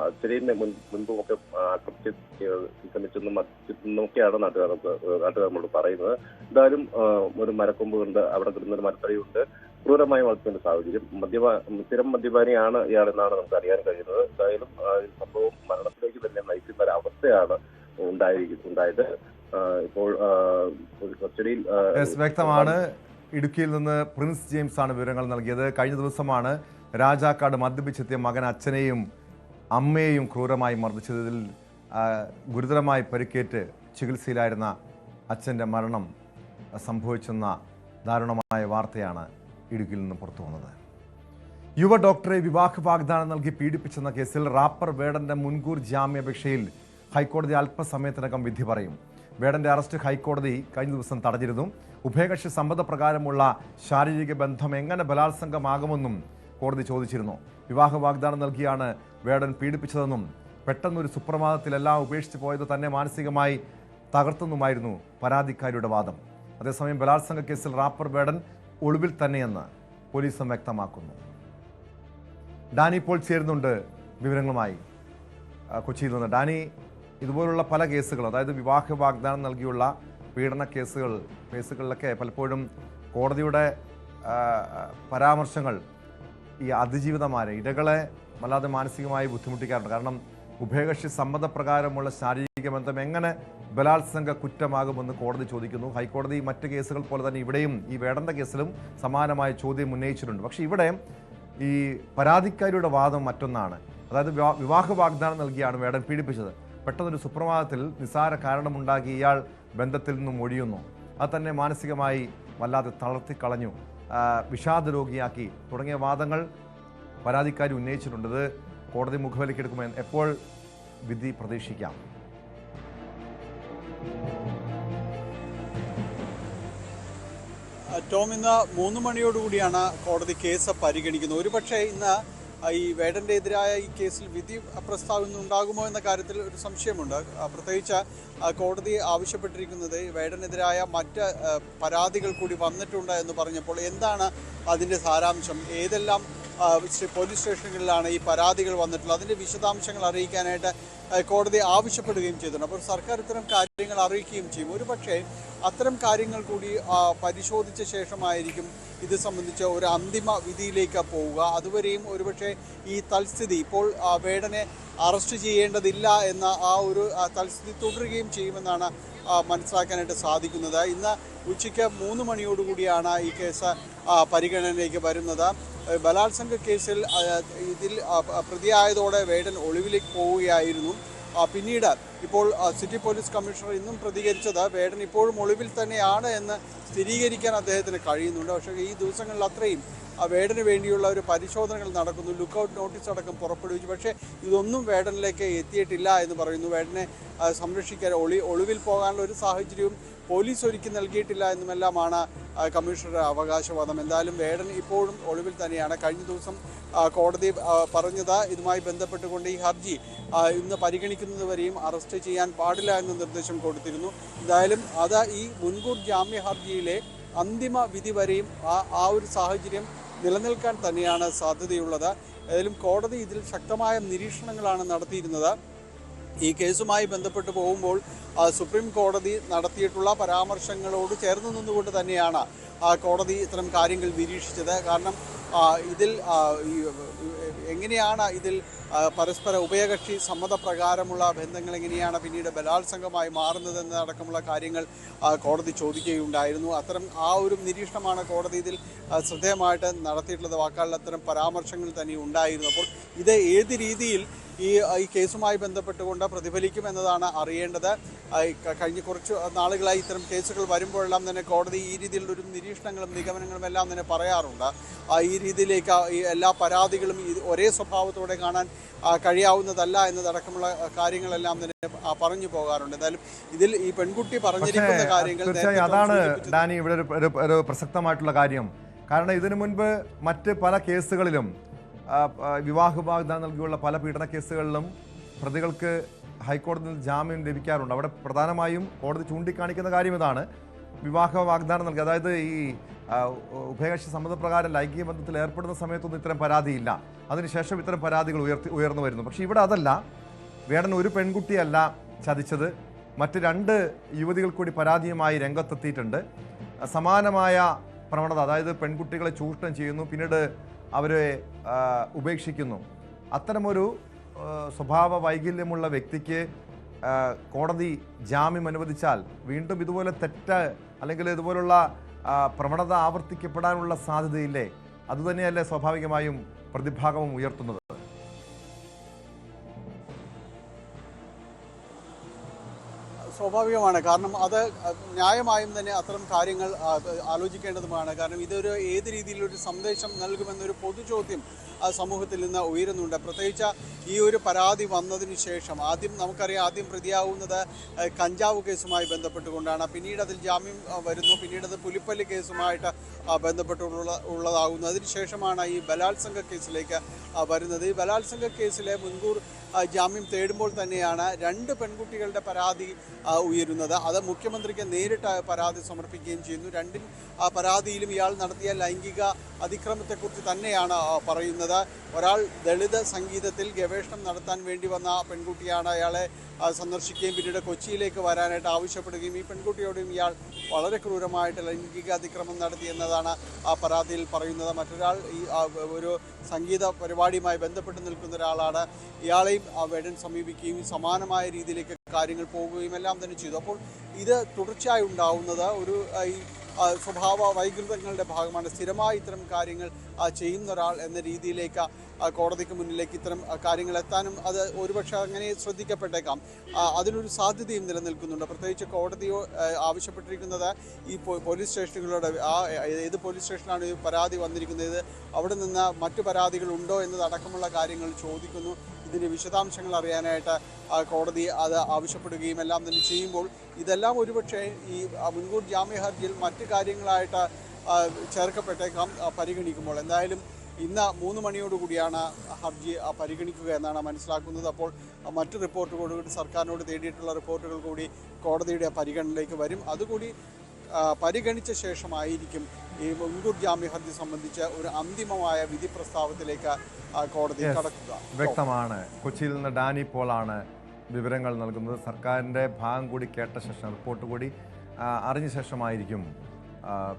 അച്ഛനെ മുൻപുമൊക്കെ ആക്രമിച്ച് ശ്രമിച്ചെന്നൊക്കെയാണ് നാട്ടുകാർ നമ്മളോട് പറയുന്നത്. എന്തായാലും ഒരു മരക്കൊമ്പ് കൊണ്ട് അവിടെ കിടന്നൊരു മരത്തടിയുണ്ട്, ക്രൂരമായി വളർത്തുന്ന സാഹചര്യം. സ്ഥിരം മദ്യപാനിയാണ് ഇയാളെന്നാണ് നമുക്ക് അറിയാൻ കഴിയുന്നത്. എന്തായാലും സംഭവം മരണത്തിലേക്ക് തന്നെ നയിക്കുന്ന ഒരു അവസ്ഥയാണ് ഉണ്ടായത്. ഇപ്പോൾ കസ്റ്റഡിയിൽ വ്യക്തമാണ്. ഇടുക്കിയിൽ നിന്ന് പ്രിൻസ് ജെയിംസ് ആണ് വിവരങ്ങൾ നൽകിയത്. കഴിഞ്ഞ ദിവസമാണ് രാജാക്കാട് മദ്യപിച്ചെത്തിയ മകൻ അച്ഛനെയും അമ്മയെയും ക്രൂരമായി മർദ്ദിച്ചതിൽ ഗുരുതരമായി പരിക്കേറ്റ് ചികിത്സയിലായിരുന്ന അച്ഛൻ്റെ മരണം സംഭവിച്ചെന്ന ദാരുണമായ വാർത്തയാണ് ഇടുക്കിയിൽ നിന്ന് പുറത്തു വന്നത്. യുവ ഡോക്ടറെ വിവാഹ വാഗ്ദാനം നൽകി പീഡിപ്പിച്ചെന്ന കേസിൽ റാപ്പർ വേടന്റെ മുൻകൂർ ജാമ്യാപേക്ഷയിൽ ഹൈക്കോടതി അല്പസമയത്തിനകം വിധി പറയും. വേടന്റെ അറസ്റ്റ് ഹൈക്കോടതി കഴിഞ്ഞ ദിവസം തടഞ്ഞിരുന്നു. ഉഭയകക്ഷി സമ്മതപ്രകാരമുള്ള ശാരീരിക ബന്ധം എങ്ങനെ ബലാത്സംഗമാകുമെന്നും കോടതി ചോദിച്ചിരുന്നു. വിവാഹ വാഗ്ദാനം നൽകിയാണ് വേടൻ പീഡിപ്പിച്ചതെന്നും പെട്ടെന്നൊരു സുപ്രഭാതത്തിൽ എല്ലാം ഉപേക്ഷിച്ച് പോയത് തന്നെ മാനസികമായി തകർത്തെന്നുമായിരുന്നു പരാതിക്കാരിയുടെ വാദം. അതേസമയം ബലാത്സംഗ കേസിൽ റാപ്പർ വേടൻ ഒളിവിൽ തന്നെയെന്ന് പോലീസും വ്യക്തമാക്കുന്നു. ഡാനി ഇപ്പോൾ ചേരുന്നുണ്ട് വിവരങ്ങളുമായി കൊച്ചിയിൽ നിന്ന്. ഡാനി, ഇതുപോലുള്ള പല കേസുകൾ, അതായത് വിവാഹ വാഗ്ദാനം നൽകിയുള്ള പീഡന കേസുകളിലൊക്കെ പലപ്പോഴും കോടതിയുടെ പരാമർശങ്ങൾ ഈ അതിജീവിതമാരെ, ഇരകളെ വല്ലാതെ മാനസികമായി ബുദ്ധിമുട്ടിക്കാറുണ്ട്. കാരണം ഉഭയകക്ഷി സമ്മതപ്രകാരമുള്ള ശാരീരിക ബന്ധം എങ്ങനെ ബലാത്സംഗ കുറ്റമാകുമെന്ന് കോടതി ചോദിക്കുന്നു. ഹൈക്കോടതി മറ്റ് കേസുകൾ പോലെ തന്നെ ഇവിടെയും ഈ വേടന്റെ കേസിലും സമാനമായ ചോദ്യം ഉന്നയിച്ചിട്ടുണ്ട്. പക്ഷേ ഇവിടെ ഈ പരാതിക്കാരിയുടെ വാദം മറ്റൊന്നാണ്. അതായത് വിവാഹ വാഗ്ദാനം നൽകിയാണ് വേടൻ പീഡിപ്പിച്ചത്. പെട്ടെന്നൊരു സുപ്രഭാതത്തിൽ നിസ്സാര കാരണമുണ്ടാക്കി ഇയാൾ ബന്ധത്തിൽ നിന്നും ഒഴിയുന്നു. അത് തന്നെ മാനസികമായി വല്ലാതെ തളർത്തിക്കളഞ്ഞു, വിഷാദ രോഗിയാക്കി തുടങ്ങിയ വാദങ്ങൾ പരാതിക്കാരി ഉന്നയിച്ചിട്ടുണ്ട്. ഇത് കോടതി മുഖവിലക്കെടുക്കുമെന്ന് എപ്പോൾ വിധി പ്രതീക്ഷിക്കാം? ടോം, ഇന്ന് 3 മണിയോടുകൂടിയാണ് കോടതി കേസ് പരിഗണിക്കുന്നത്. ഒരുപക്ഷെ ഇന്ന് ഈ വേടന്റെ എതിരായ ഈ കേസിൽ വിധി പ്രസ്താവന ഉണ്ടാകുമോ എന്ന കാര്യത്തിൽ ഒരു സംശയമുണ്ട്. പ്രത്യേകിച്ച് കോടതി ആവശ്യപ്പെട്ടിരിക്കുന്നത് വേടനെതിരായ മറ്റ് പരാതികൾ കൂടി വന്നിട്ടുണ്ട് എന്ന് പറഞ്ഞപ്പോൾ എന്താണ് അതിൻ്റെ സാരാംശം, ഏതെല്ലാം പോലീസ് സ്റ്റേഷനുകളിലാണ് ഈ പരാതികൾ വന്നിട്ടുള്ളത്, അതിൻ്റെ വിശദാംശങ്ങൾ അറിയിക്കാനായിട്ട് കോടതി ആവശ്യപ്പെടുകയും ചെയ്തിട്ടുണ്ട്. അപ്പോൾ സർക്കാർ ഇത്തരം കാര്യങ്ങൾ അറിയിക്കുകയും ചെയ്യും. ഒരുപക്ഷെ അത്തരം കാര്യങ്ങൾ കൂടി പരിശോധിച്ച ശേഷമായിരിക്കും ഇത് സംബന്ധിച്ച് ഒരു അന്തിമ വിധിയിലേക്ക് പോവുക. അതുവരെയും ഒരുപക്ഷെ ഈ തൽസ്ഥിതി, ഇപ്പോൾ വേടനെ അറസ്റ്റ് ചെയ്യേണ്ടതില്ല എന്ന ആ ഒരു തൽസ്ഥിതി തുടരുകയും ചെയ്യുമെന്നാണ് മനസ്സിലാക്കാനായിട്ട് സാധിക്കുന്നത്. ഇന്ന് ഉച്ചയ്ക്ക് 3 മണിയോടുകൂടിയാണ് ഈ കേസ് പരിഗണനയിലേക്ക് വരുന്നത്. ബലാത്സംഗ കേസിൽ ഇതിൽ പ്രതിയായതോടെ വേടൻ ഒളിവിലേക്ക് പോവുകയായിരുന്നു. പിന്നീട് ഇപ്പോൾ സിറ്റി പോലീസ് കമ്മീഷണർ ഇന്നും പ്രതികരിച്ചത് വേടൻ ഇപ്പോഴും ഒളിവിൽ തന്നെയാണ് എന്ന് സ്ഥിരീകരിക്കാൻ അദ്ദേഹത്തിന് കഴിയുന്നുണ്ട്. പക്ഷേ ഈ ദിവസങ്ങളിൽ അത്രയും വേടന് വേണ്ടിയുള്ള ഒരു പരിശോധനകൾ നടക്കുന്നു, ലുക്കൗട്ട് നോട്ടീസ് അടക്കം പുറപ്പെടുവിച്ചു. പക്ഷേ ഇതൊന്നും വേടനിലേക്ക് എത്തിയിട്ടില്ല എന്ന് പറയുന്നു. വേടനെ സംരക്ഷിക്കാൻ ഒളിവിൽ പോകാനുള്ള ഒരു സാഹചര്യവും പോലീസ് ഒരുക്കി നൽകിയിട്ടില്ല എന്നുമെല്ലാമാണ് കമ്മീഷണറുടെ അവകാശവാദം. എന്തായാലും വേടൻ ഇപ്പോഴും ഒളിവിൽ തന്നെയാണ്. കഴിഞ്ഞ ദിവസം കോടതി പറഞ്ഞത് ഇതുമായി ബന്ധപ്പെട്ടുകൊണ്ട് ഈ ഹർജി ഇന്ന് പരിഗണിക്കുന്നത് വരെയും അറസ്റ്റ് ചെയ്യാൻ പാടില്ല എന്ന നിർദ്ദേശം കൊടുത്തിരുന്നു. എന്തായാലും അത് ഈ മുൻകൂർ ജാമ്യ ഹർജിയിലെ അന്തിമ വിധി വരെയും ആ ഒരു സാഹചര്യം നിലനിൽക്കാൻ തന്നെയാണ് സാധ്യതയുള്ളത്. ഏതായാലും കോടതി ഇതിൽ ശക്തമായ നിരീക്ഷണങ്ങളാണ് നടത്തിയിരുന്നത്. ഈ കേസുമായി ബന്ധപ്പെട്ട് പോകുമ്പോൾ സുപ്രീം കോടതി നടത്തിയിട്ടുള്ള പരാമർശങ്ങളോട് ചേർന്ന് നിന്നുകൊണ്ട് തന്നെയാണ് കോടതി ഇത്തരം കാര്യങ്ങൾ നിരീക്ഷിച്ചത്. കാരണം ഇതിൽ എങ്ങനെയാണ് ഇതിൽ പരസ്പര ഉഭയകക്ഷി സമ്മതപ്രകാരമുള്ള ബന്ധങ്ങൾ എങ്ങനെയാണ് പിന്നീട് ബലാത്സംഗമായി മാറുന്നതെന്നടക്കമുള്ള കാര്യങ്ങൾ കോടതി ചോദിക്കുകയുണ്ടായിരുന്നു. അത്തരം ഒരു നിരീക്ഷണമാണ് കോടതി ഇതിൽ ശ്രദ്ധേയമായിട്ട് നടത്തിയിട്ടുള്ളത്. വാക്കാൽ അത്തരം പരാമർശങ്ങൾ തന്നെ ഉണ്ടായിരുന്നു. അപ്പോൾ ഇത് ഏത് രീതിയിൽ ഈ കേസുമായി ബന്ധപ്പെട്ടുകൊണ്ട് പ്രതിഫലിക്കുമെന്നതാണ് അറിയേണ്ടത്. കഴിഞ്ഞ കുറച്ച് നാളുകളായി ഇത്തരം കേസുകൾ വരുമ്പോഴെല്ലാം തന്നെ കോടതി ഈ രീതിയിലുള്ളൊരു നിരീക്ഷണങ്ങളും നിഗമനങ്ങളും എല്ലാം തന്നെ പറയാറുണ്ട്. ഈ രീതിയിലേക്ക് എല്ലാ പരാതികളും ഒരേ സ്വഭാവത്തോടെ കാണാൻ കഴിയാവുന്നതല്ല എന്നതടക്കമുള്ള കാര്യങ്ങളെല്ലാം തന്നെ പറഞ്ഞു പോകാറുണ്ട്. എന്തായാലും ഇതിൽ ഈ പെൺകുട്ടി പറഞ്ഞിരിക്കുന്ന കാര്യങ്ങൾ അതാണ് ഡാനി ഇവിടെ ഒരു പ്രസക്തമായിട്ടുള്ള കാര്യം. കാരണം ഇതിനു മുൻപ് മറ്റ് പല കേസുകളിലും വിവാഹ വാഗ്ദാനം നൽകിയുള്ള പല പീഡന കേസുകളിലും പ്രതികൾക്ക് ഹൈക്കോടതിയിൽ ജാമ്യം ലഭിക്കാറുണ്ട്. അവിടെ പ്രധാനമായും കോടതി ചൂണ്ടിക്കാണിക്കുന്ന കാര്യം ഇതാണ്, വിവാഹ വാഗ്ദാനം നൽകി, അതായത് ഈ ഉഭയകക്ഷി സമ്മതപ്രകാരം ലൈംഗിക ബന്ധത്തിൽ ഏർപ്പെടുന്ന സമയത്തൊന്നും ഇത്തരം പരാതിയില്ല, അതിനുശേഷം ഇത്തരം പരാതികൾ ഉയർന്നു വരുന്നു. പക്ഷേ ഇവിടെ അതല്ല, വേടൻ ഒരു പെൺകുട്ടിയല്ല ചതിച്ചത്, മറ്റ് 2 യുവതികൾ കൂടി പരാതിയുമായി രംഗത്തെത്തിയിട്ടുണ്ട്. സമാനമായ പ്രവണത, അതായത് പെൺകുട്ടികളെ ചൂഷണം ചെയ്യുന്നു, പിന്നീട് അവരെ ഉപേക്ഷിക്കുന്നു. അത്തരമൊരു സ്വഭാവ വൈകല്യമുള്ള വ്യക്തിക്ക് കോടതി ജാമ്യം അനുവദിച്ചാൽ വീണ്ടും ഇതുപോലെ തെറ്റ് അല്ലെങ്കിൽ ഇതുപോലുള്ള പ്രവണത ആവർത്തിക്കപ്പെടാനുള്ള സാധ്യതയില്ലേ? അതുതന്നെയല്ലേ സ്വാഭാവികമായും പ്രതിഭാഗവും ഉയർത്തുന്നത്. സ്വാഭാവികമാണ്. കാരണം അത് ന്യായമായും തന്നെ അത്തരം കാര്യങ്ങൾ ആലോചിക്കേണ്ടതുമാണ്. കാരണം ഇതൊരു ഏത് രീതിയിലൊരു സന്ദേശം നൽകുമെന്നൊരു പൊതു ചോദ്യം സമൂഹത്തിൽ നിന്ന് ഉയരുന്നുണ്ട്. പ്രത്യേകിച്ച് ഈ ഒരു പരാതി വന്നതിന് ശേഷം ആദ്യം പ്രതിയാവുന്നത് കഞ്ചാവ് കേസുമായി ബന്ധപ്പെട്ടുകൊണ്ടാണ്. പിന്നീട് അതിൽ ജാമ്യം വരുന്നു. പിന്നീട് അത് പുലിപ്പല്ലി കേസുമായിട്ട് ബന്ധപ്പെട്ടുള്ളതാകുന്നു. അതിനുശേഷമാണ് ഈ ബലാത്സംഗ കേസിലേക്ക് വരുന്നത്. ഈ ബലാത്സംഗ കേസിലെ മുൻകൂർ ജാമ്യം തേടുമ്പോൾ തന്നെയാണ് 2 പെൺകുട്ടികളുടെ പരാതി ഉയരുന്നത്. അത് മുഖ്യമന്ത്രിക്ക് നേരിട്ട് പരാതി സമർപ്പിക്കുകയും ചെയ്യുന്നു. 2 പരാതിയിലും ഇയാൾ നടത്തിയ ലൈംഗിക അതിക്രമത്തെക്കുറിച്ച് തന്നെയാണ് പറയുന്നത്. ഒരാൾ ദളിത് സംഗീതത്തിൽ ഗവേഷണം നടത്താൻ വേണ്ടി വന്ന പെൺകുട്ടിയാണ്. അയാളെ സന്ദർശിക്കുകയും പിന്നീട് കൊച്ചിയിലേക്ക് വരാനായിട്ട് ആവശ്യപ്പെടുകയും ഈ പെൺകുട്ടിയോടും ഇയാൾ വളരെ ക്രൂരമായിട്ട് ലൈംഗിക അതിക്രമം നടത്തി എന്നതാണ് ആ പരാതിയിൽ പറയുന്നത്. മറ്റൊരാൾ ഈ ഒരു സംഗീത പരിപാടിയുമായി ബന്ധപ്പെട്ട് നിൽക്കുന്ന ഒരാളാണ്. ഇയാളെയും വേടൻ സമീപിക്കുകയും സമാനമായ രീതിയിലേക്ക് കാര്യങ്ങൾ പോകുകയും എല്ലാം തന്നെ ചെയ്തു. അപ്പോൾ ഇത് തുടർച്ചയായി ഉണ്ടാവുന്നത് ഒരു ഈ സ്വഭാവ വൈകൃതങ്ങളുടെ ഭാഗമാണ്. സ്ഥിരമായി ഇത്തരം കാര്യങ്ങൾ ചെയ്യുന്ന ഒരാൾ എന്ന രീതിയിലേക്ക് കോടതിക്ക് മുന്നിലേക്ക് ഇത്തരം കാര്യങ്ങൾ എത്താനും അത് ഒരുപക്ഷെ അങ്ങനെ ശ്രദ്ധിക്കപ്പെട്ടേക്കാം. അതിനൊരു സാധ്യതയും നിലനിൽക്കുന്നുണ്ട്. പ്രത്യേകിച്ച് കോടതി ആവശ്യപ്പെട്ടിരിക്കുന്നത് ഈ പോലീസ് സ്റ്റേഷനുകളുടെ ഏത് പോലീസ് സ്റ്റേഷനാണ് ഈ പരാതി വന്നിരിക്കുന്നത്, അവിടെ നിന്ന് മറ്റു പരാതികളുണ്ടോ എന്നതടക്കമുള്ള കാര്യങ്ങൾ ചോദിക്കുന്നു. ഇതിൻ്റെ വിശദാംശങ്ങൾ അറിയാനായിട്ട് കോടതി അത് ആവശ്യപ്പെടുകയും എല്ലാം തന്നെ ചെയ്യുമ്പോൾ ഇതെല്ലാം ഒരുപക്ഷെ ഈ മുൻകൂർ ജാമ്യ ഹർജിയിൽ മറ്റു കാര്യങ്ങളായിട്ട് ചേർക്കപ്പെട്ടേക്കാം പരിഗണിക്കുമ്പോൾ. എന്തായാലും ഇന്ന് 3 മണിയോടുകൂടിയാണ് ഹർജി പരിഗണിക്കുക എന്നാണ് മനസ്സിലാക്കുന്നത്. അപ്പോൾ മറ്റ് റിപ്പോർട്ടുകളോടുകൂടി സർക്കാരിനോട് തേടിയിട്ടുള്ള റിപ്പോർട്ടുകൾ കൂടി കോടതിയുടെ പരിഗണനയിലേക്ക് വരും. അതുകൂടി പരിഗണിച്ച ശേഷമായിരിക്കും ഈ മുൻകൂർ ജാമ്യ ഹർജി സംബന്ധിച്ച് ഒരു അന്തിമമായ വിധി പ്രസ്താവത്തിലേക്ക് കോടതി കടക്കുക. വ്യക്തമാണ്. കൊച്ചിയിൽ നിന്ന് ഡാനി പോളാണ് വിവരങ്ങൾ നൽകുന്നത്. സർക്കാരിൻ്റെ ഭാഗം കൂടി കേട്ട ശേഷം, റിപ്പോർട്ട് കൂടി അറിഞ്ഞ ശേഷമായിരിക്കും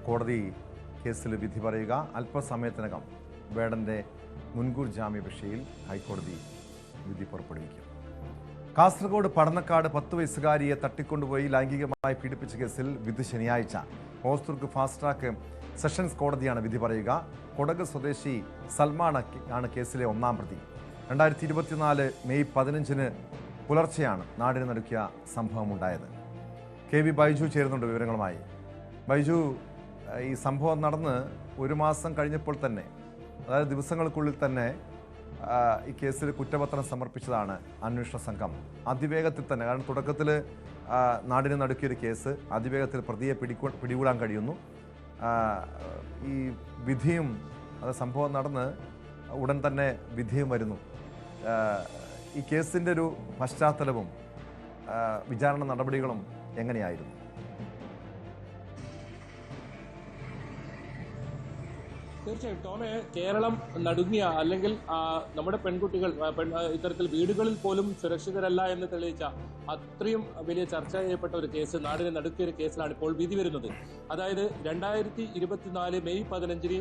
കോടതി കേസിൽ വിധി പറയുക. അല്പസമയത്തിനകം വേടൻ്റെ മുൻകൂർ ജാമ്യാപേക്ഷയിൽ ഹൈക്കോടതി വിധി പുറപ്പെടുവിക്കും. കാസർഗോഡ് പടന്നക്കാട് 10 വയസ്സുകാരിയെ തട്ടിക്കൊണ്ടുപോയി ലൈംഗികമായി പീഡിപ്പിച്ച കേസിൽ വിധി ശനിയാഴ്ച. ഹോസ്ദുർഗ് ഫാസ്റ്റ് ട്രാക്ക് സെഷൻസ് കോടതിയാണ് വിധി പറയുക. കൊടക് സ്വദേശി സൽമാൻ ആണ് കേസിലെ 1-ാം പ്രതി. 2024 മെയ് 15-ന് പുലർച്ചെയാണ് നാടിന് നടുക്കിയ സംഭവമുണ്ടായത്. കെ വി ബൈജു ചേരുന്നുണ്ട് വിവരങ്ങളുമായി. ബൈജു, ഈ സംഭവം നടന്ന് 1 മാസം കഴിഞ്ഞപ്പോൾ തന്നെ, അതായത് ദിവസങ്ങൾക്കുള്ളിൽ തന്നെ ഈ കേസിൽ കുറ്റപത്രം സമർപ്പിച്ചതാണ് അന്വേഷണ സംഘം. അതിവേഗത്തിൽ തന്നെ, കാരണം തുടക്കത്തിൽ നാടിന് നടുക്കിയൊരു കേസ്, അതിവേഗത്തിൽ പ്രതിയെ പിടികൂടാൻ കഴിയുന്നു. ഈ വിധിയും, അത് സംഭവം നടന്ന് ഉടൻ തന്നെ വിധിയും വരുന്നു. ഈ കേസിൻ്റെ ഒരു പശ്ചാത്തലവും വിചാരണ നടപടികളും എങ്ങനെയായിരുന്നു? തീർച്ചയായും ടോമെ, കേരളം നടുങ്ങിയ, അല്ലെങ്കിൽ നമ്മുടെ പെൺകുട്ടികൾ ഇത്തരത്തിൽ വീടുകളിൽ പോലും സുരക്ഷിതരല്ല എന്ന് തെളിയിച്ച അത്രയും വലിയ ചർച്ച ചെയ്യപ്പെട്ട ഒരു കേസ്, നാടിനെ നടുക്കിയ ഒരു കേസിലാണ് ഇപ്പോൾ വിധി വരുന്നത്. അതായത് 2024 മെയ് 15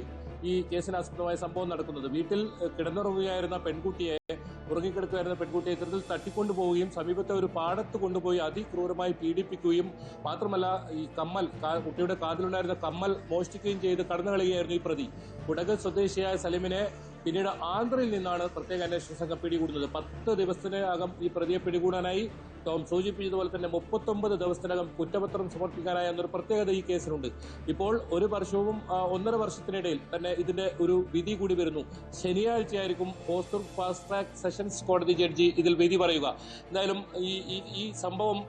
ഈ കേസിന് ആസ്പദമായ സംഭവം നടക്കുന്നത്. വീട്ടിൽ കിടന്നുറങ്ങുകയായിരുന്ന പെൺകുട്ടിയെ, ഉറങ്ങിക്കിടക്കുകയായിരുന്ന പെൺകുട്ടിയെ ഇത്തരത്തിൽ തട്ടിക്കൊണ്ടുപോവുകയും സമീപത്തെ ഒരു പാടത്ത് കൊണ്ടുപോയി അതിക്രൂരമായി പീഡിപ്പിക്കുകയും മാത്രമല്ല ഈ കമ്മൽ, കുട്ടിയുടെ കാതിലുണ്ടായിരുന്ന കമ്മൽ മോഷ്ടിക്കുകയും ചെയ്ത് കടന്നു കളയുകയായിരുന്നു ഈ പ്രതി. കുടക് സ്വദേശിയായ സലിമിനെ പിന്നീട് ആന്ധ്രയിൽ നിന്നാണ് പ്രത്യേക അന്വേഷണ സംഘം പിടികൂടുന്നത്. 10 ദിവസത്തിനകം ഈ പ്രതിയെ പിടികൂടാനായി ടോം സൂചിപ്പിച്ചതുപോലെ തന്നെ 39 ദിവസത്തിനകം കുറ്റപത്രം സമർപ്പിക്കാനായി എന്നൊരു പ്രത്യേകത ഈ കേസിനുണ്ട്. ഇപ്പോൾ 1 വർഷവും 1.5 വർഷത്തിനിടയിൽ തന്നെ ഇതിന്റെ ഒരു വിധി കൂടി വരുന്നു. ശനിയാഴ്ചയായിരിക്കും ഹോസ്ദുർഗ് ഫാസ്റ്റ് ട്രാക്ക് സെഷൻസ് കോടതി ജഡ്ജി ഇതിൽ വിധി പറയുക. എന്തായാലും ഈ സംഭവം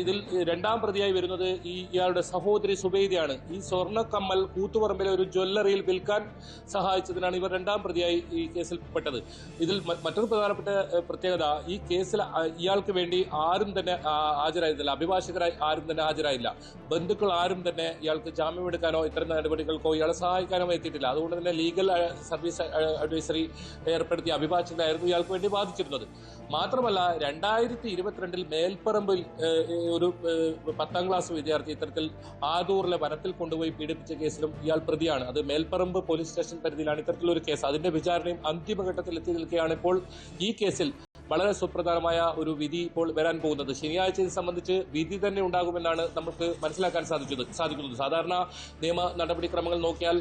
ഇതിൽ 2ാം പ്രതിയായി വരുന്നത് ഇയാളുടെ സഹോദരി സുബൈദയാണ്. ഈ സ്വർണ്ണക്കമ്മൽ കൂത്തുപറമ്പിലെ ഒരു ജ്വല്ലറിയിൽ വിൽക്കാൻ സഹായിച്ചതിനാണ് ഇവർ 2ാം പ്രതിയായി ഈ കേസിൽ പെട്ടത്. ഇതിൽ മറ്റൊരു പ്രധാനപ്പെട്ട പ്രത്യേകത, ഈ കേസിൽ ഇയാൾക്ക് വേണ്ടി ആരും തന്നെ ഹാജരായതില്ല, അഭിഭാഷകരായി ആരും തന്നെ ഹാജരായില്ല. ബന്ധുക്കൾ ആരും തന്നെ ഇയാൾക്ക് ജാമ്യമെടുക്കാനോ ഇത്തരം നടപടികൾക്കോ ഇയാളെ സഹായിക്കാനോ എത്തിയിട്ടില്ല. അതുകൊണ്ട് തന്നെ ലീഗൽ സർവീസ് അഡ്വൈസറി ഏർപ്പെടുത്തിയ അഭിഭാഷകരായിരുന്നു ഇയാൾക്ക് വേണ്ടി വാദിച്ചിരുന്നത്. മാത്രമല്ല 2022 മേൽപ്പറമ്പിൽ ഒരു 10ാം ക്ലാസ് വിദ്യാർത്ഥി ഇത്തരത്തിൽ ആദൂറിലെ വനത്തിൽ കൊണ്ടുപോയി പീഡിപ്പിച്ച കേസിലും ഇയാൾ പ്രതിയാണ്. അത് മേൽപ്പറമ്പ് പോലീസ് സ്റ്റേഷൻ പരിധിയിലാണ് ഇത്തരത്തിലൊരു കേസ്. അതിന്റെ വിചാരണയും അന്തിമഘട്ടത്തിൽ എത്തി നിൽക്കുകയാണ്. ഇപ്പോൾ ഈ കേസിൽ വളരെ സുപ്രധാനമായ ഒരു വിധി ഇപ്പോൾ വരാൻ പോകുന്നത്. ശനിയാഴ്ച ഇത് സംബന്ധിച്ച് വിധി തന്നെ ഉണ്ടാകുമെന്നാണ് നമുക്ക് മനസ്സിലാക്കാൻ സാധിക്കുന്നത്. സാധാരണ നിയമ നടപടിക്രമങ്ങൾ നോക്കിയാൽ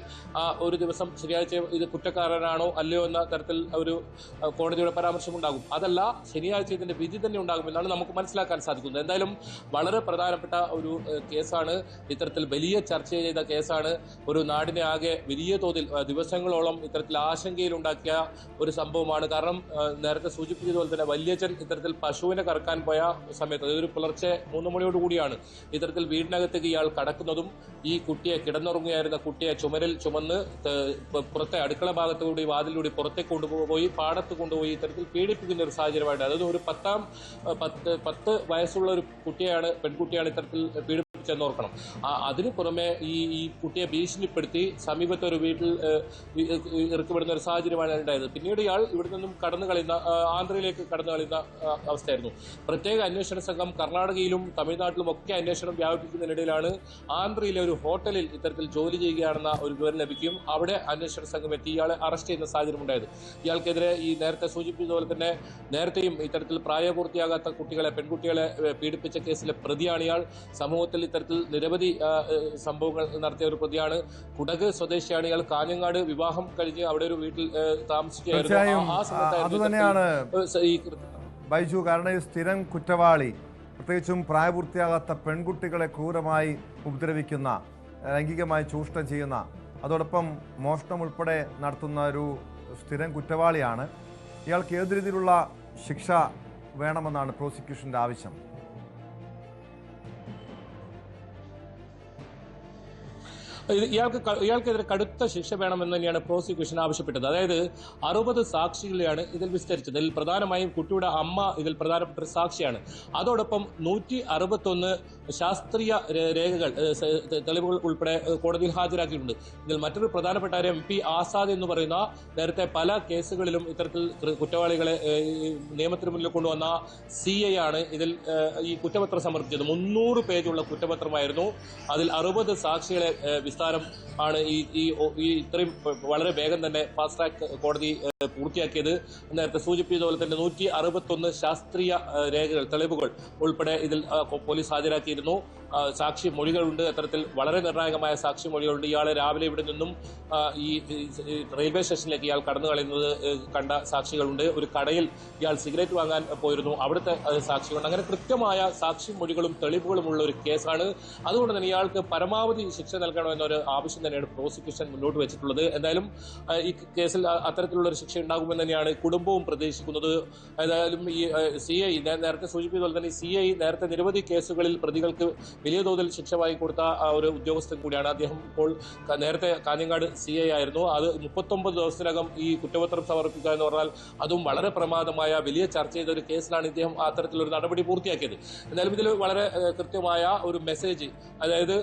ഒരു ദിവസം ശനിയാഴ്ച ഇത് കുറ്റക്കാരനാണോ അല്ലയോ എന്ന തരത്തിൽ ഒരു കോടതിയുടെ പരാമർശം ഉണ്ടാകും. അതല്ല, ശനിയാഴ്ച ഇതിന്റെ വിധി തന്നെ ഉണ്ടാകുമെന്നാണ് നമുക്ക് മനസ്സിലാക്കാൻ സാധിക്കുന്നത്. എന്തായാലും വളരെ പ്രധാനപ്പെട്ട ഒരു കേസാണ്, ഇത്തരത്തിൽ വലിയ ചർച്ച ചെയ്ത കേസാണ്. ഒരു നാടിനെ ആകെ വലിയ തോതിൽ ദിവസങ്ങളോളം ഇത്തരത്തിൽ ആശങ്കയിലുണ്ടാക്കിയ ഒരു സംഭവമാണ്. കാരണം നേരത്തെ സൂചിപ്പിച്ചതുപോലെ തന്നെ വല്യച്ഛൻ ഇത്തരത്തിൽ പശുവിനെ കറക്കാൻ പോയ സമയത്ത്, അതൊരു പുലർച്ചെ 3 മണിയോടുകൂടിയാണ് ഇത്തരത്തിൽ വീടിനകത്തേക്ക് ഇയാൾ കടക്കുന്നതും ഈ കുട്ടിയെ, കിടന്നുറങ്ങുകയായിരുന്ന കുട്ടിയെ ചുമരിൽ ചുമന്ന് പുറത്തെ അടുക്കള ഭാഗത്തുകൂടി വാതിലൂടെ പുറത്തേക്ക് കൊണ്ടുപോയി പാടത്ത് കൊണ്ടുപോയി ഇത്തരത്തിൽ പീഡിപ്പിക്കുന്ന ഒരു സാഹചര്യമായിട്ട്, അതായത് ഒരു 10 വയസ്സുള്ള ഒരു പെൺകുട്ടിയാണ് ഇത്തരത്തിൽ പീഡിപ്പിച്ചെന്നോർക്കണം. അതിന് പുറമെ ഈ കുട്ടിയെ ഭീഷണിപ്പെടുത്തി സമീപത്തെ ഒരു വീട്ടിൽ ഇറക്കിവിടുന്ന ഒരു സാഹചര്യമാണ് ഉണ്ടായത്. പിന്നീട് ഇയാൾ ഇവിടെ നിന്നും ആന്ധ്രയിലേക്ക് കടന്നു കളയുന്ന അവസ്ഥയായിരുന്നു. പ്രത്യേക അന്വേഷണ സംഘം കർണാടകയിലും തമിഴ്നാട്ടിലും ഒക്കെ അന്വേഷണം വ്യാപിപ്പിക്കുന്നതിനിടയിലാണ് ആന്ധ്രയിലെ ഒരു ഹോട്ടലിൽ ഇത്തരത്തിൽ ജോലി ചെയ്യുകയാണെന്ന ഒരു വിവരം ലഭിക്കും. അവിടെ അന്വേഷണ സംഘം എത്തി ഇയാളെ അറസ്റ്റ് ചെയ്യുന്ന സാഹചര്യം ഉണ്ടായത്. ഇയാൾക്കെതിരെ ഈ നേരത്തെ സൂചിപ്പിച്ചതുപോലെ തന്നെ നേരത്തെയും ഇത്തരത്തിൽ പ്രായപൂർത്തിയാകാത്ത പെൺകുട്ടികളെ പീഡിപ്പിച്ച കേസിലെ പ്രതിയാണ് ഇയാൾ. സമൂഹത്തിൽ ഇത്തരത്തിൽ നിരവധി സംഭവങ്ങൾ നടത്തിയ ഒരു പ്രതിയാണ്. കുടക് സ്വദേശിയാണ് ഇയാൾ. കാഞ്ഞങ്ങാട് വിവാഹം കഴിഞ്ഞ് അവിടെ ഒരു വീട്ടിൽ താമസിക്കുകയായിരുന്നു. ആ സമയത്തായിരുന്നു ബൈജു, കാരണം ഈ സ്ഥിരം കുറ്റവാളി, പ്രത്യേകിച്ചും പ്രായപൂർത്തിയാകാത്ത പെൺകുട്ടികളെ ക്രൂരമായി ഉപദ്രവിക്കുന്ന, ലൈംഗികമായി ചൂഷണം ചെയ്യുന്ന, അതോടൊപ്പം മോഷണം ഉൾപ്പെടെ നടത്തുന്ന ഒരു സ്ഥിരം കുറ്റവാളിയാണ്. ഇയാൾക്ക് ഏത് രീതിയിലുള്ള ശിക്ഷ വേണമെന്നാണ് പ്രോസിക്യൂഷന്റെ ആവശ്യം? ഇയാൾക്കെതിരെ കടുത്ത ശിക്ഷ വേണമെന്ന് തന്നെയാണ് പ്രോസിക്യൂഷൻ ആവശ്യപ്പെട്ടത്. അതായത് 60 സാക്ഷികളെയാണ് ഇതിൽ വിസ്തരിച്ചത്. ഇതിൽ പ്രധാനമായും കുട്ടിയുടെ അമ്മ ഇതിൽ പ്രധാനപ്പെട്ട ഒരു സാക്ഷിയാണ്. അതോടൊപ്പം 161 ശാസ്ത്രീയ രേഖകൾ, തെളിവുകൾ ഉൾപ്പെടെ കോടതിയിൽ ഹാജരാക്കിയിട്ടുണ്ട്. ഇതിൽ മറ്റൊരു പ്രധാനപ്പെട്ട കാര്യം MP ആസാദ് എന്ന് പറയുന്ന നേരത്തെ പല കേസുകളിലും ഇത്തരത്തിൽ കുറ്റവാളികളെ നിയമത്തിന് മുന്നിൽ കൊണ്ടുവന്ന CI ആണ് ഇതിൽ ഈ കുറ്റപത്രം സമർപ്പിച്ചത്. 300 പേജുള്ള കുറ്റപത്രമായിരുന്നു. അതിൽ 60 സാക്ഷികളെ വിസ്താരം ആണ് ഈ ഇത്രയും വളരെ വേഗം തന്നെ ഫാസ്റ്റ് ട്രാക്ക് കോടതി പൂർത്തിയാക്കിയത്. നേരത്തെ സൂചിപ്പിച്ചതുപോലെ തന്നെ 161 ശാസ്ത്രീയ രേഖകൾ, തെളിവുകൾ ഉൾപ്പെടെ ഇതിൽ പോലീസ് ഹാജരാക്കിയിരുന്നു. സാക്ഷി മൊഴികളുണ്ട്. അത്തരത്തിൽ വളരെ നിർണായകമായ സാക്ഷി മൊഴികളുണ്ട്. ഇയാളെ രാവിലെ ഇവിടെ നിന്നും ഈ റെയിൽവേ സ്റ്റേഷനിലേക്ക് ഇയാൾ കടന്നു കളയുന്നത് കണ്ട സാക്ഷികളുണ്ട്. ഒരു കടയിൽ ഇയാൾ സിഗരറ്റ് വാങ്ങാൻ പോയിരുന്നു, അവിടുത്തെ സാക്ഷികളുണ്ട്. അങ്ങനെ കൃത്യമായ സാക്ഷി മൊഴികളും തെളിവുകളുമുള്ള ഒരു കേസാണ്. അതുകൊണ്ട് തന്നെ ഇയാൾക്ക് പരമാവധി ശിക്ഷ നൽകണമെന്നൊരു ആവശ്യം തന്നെയാണ് പ്രോസിക്യൂഷൻ മുന്നോട്ട് വെച്ചിട്ടുള്ളത്. എന്തായാലും ഈ കേസിൽ അത്തരത്തിലുള്ള ഒരു ശിക്ഷ ഉണ്ടാകുമെന്ന് തന്നെയാണ് കുടുംബവും പ്രതീക്ഷിക്കുന്നത്. ഏതായാലും ഈ CI നേരത്തെ സൂചിപ്പിച്ചതുപോലെ തന്നെ CI നേരത്തെ നിരവധി കേസുകളിൽ പ്രതികൾക്ക് വലിയ തോതിൽ ശിക്ഷ വാങ്ങിക്കൊടുത്ത ഒരു ഉദ്യോഗസ്ഥൻ കൂടിയാണ്. അദ്ദേഹം ഇപ്പോൾ നേരത്തെ കാഞ്ഞങ്ങാട് CI ആയിരുന്നു. അത് 39 ദിവസത്തിനകം ഈ കുറ്റപത്രം സമർപ്പിക്കുക എന്ന് പറഞ്ഞാൽ അതും വളരെ പ്രമാദമായ വലിയ ചർച്ച ചെയ്ത ഒരു കേസിലാണ് ഇദ്ദേഹം അത്തരത്തിലൊരു നടപടി പൂർത്തിയാക്കിയത്. എന്തായാലും ഇതിൽ വളരെ കൃത്യമായ ഒരു മെസ്സേജ്, അതായത്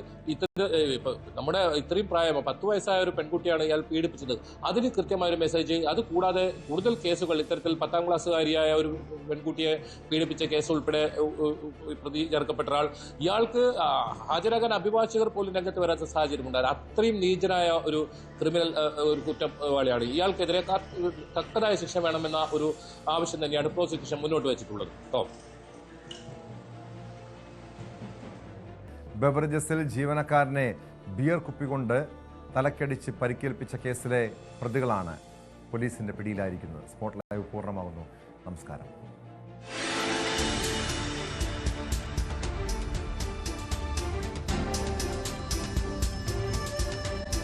നമ്മുടെ ഇത്രയും പ്രായമോ 10 വയസ്സായ ഒരു പെൺകുട്ടിയാണ് ഇയാൾ പീഡിപ്പിച്ചത്, അതിന് കൃത്യമായ ഒരു മെസ്സേജ്. അത് കൂടാതെ കൂടുതൽ കേസുകൾ ഇത്തരത്തിൽ 10ാം ക്ലാസ്സുകാരിയായ ഒരു പെൺകുട്ടിയെ പീഡിപ്പിച്ച കേസ് ഉൾപ്പെടെ പ്രതി ചേർക്കപ്പെട്ട ആൾ, ഇയാൾക്ക് ഹാജരാകാൻ അഭിഭാഷകർ പോലും രംഗത്ത് വരാത്ത സാഹചര്യമുണ്ടായിരുന്നു. അത്രയും നീചനായ ഒരു ക്രിമിനൽ ഒരു കുറ്റവാളിയാണ്. ഇയാൾക്കെതിരെ തക്കതായ ശിക്ഷ വേണമെന്ന ഒരു ആവശ്യം തന്നെയാണ് പ്രോസിക്യൂഷൻ മുന്നോട്ട് വെച്ചിട്ടുള്ളത്. ബെവറേജസിൽ ജീവനക്കാരനെ ബിയർ കുപ്പി കൊണ്ട് തലക്കടിച്ച് പരിക്കേൽപ്പിച്ച കേസിലെ പ്രതികളാണ് പോലീസിന്റെ പിടിയിലായിരിക്കുന്നത്. സ്പോട്ട് ലൈവ് പൂർണ്ണമാകുന്നു. നമസ്കാരം.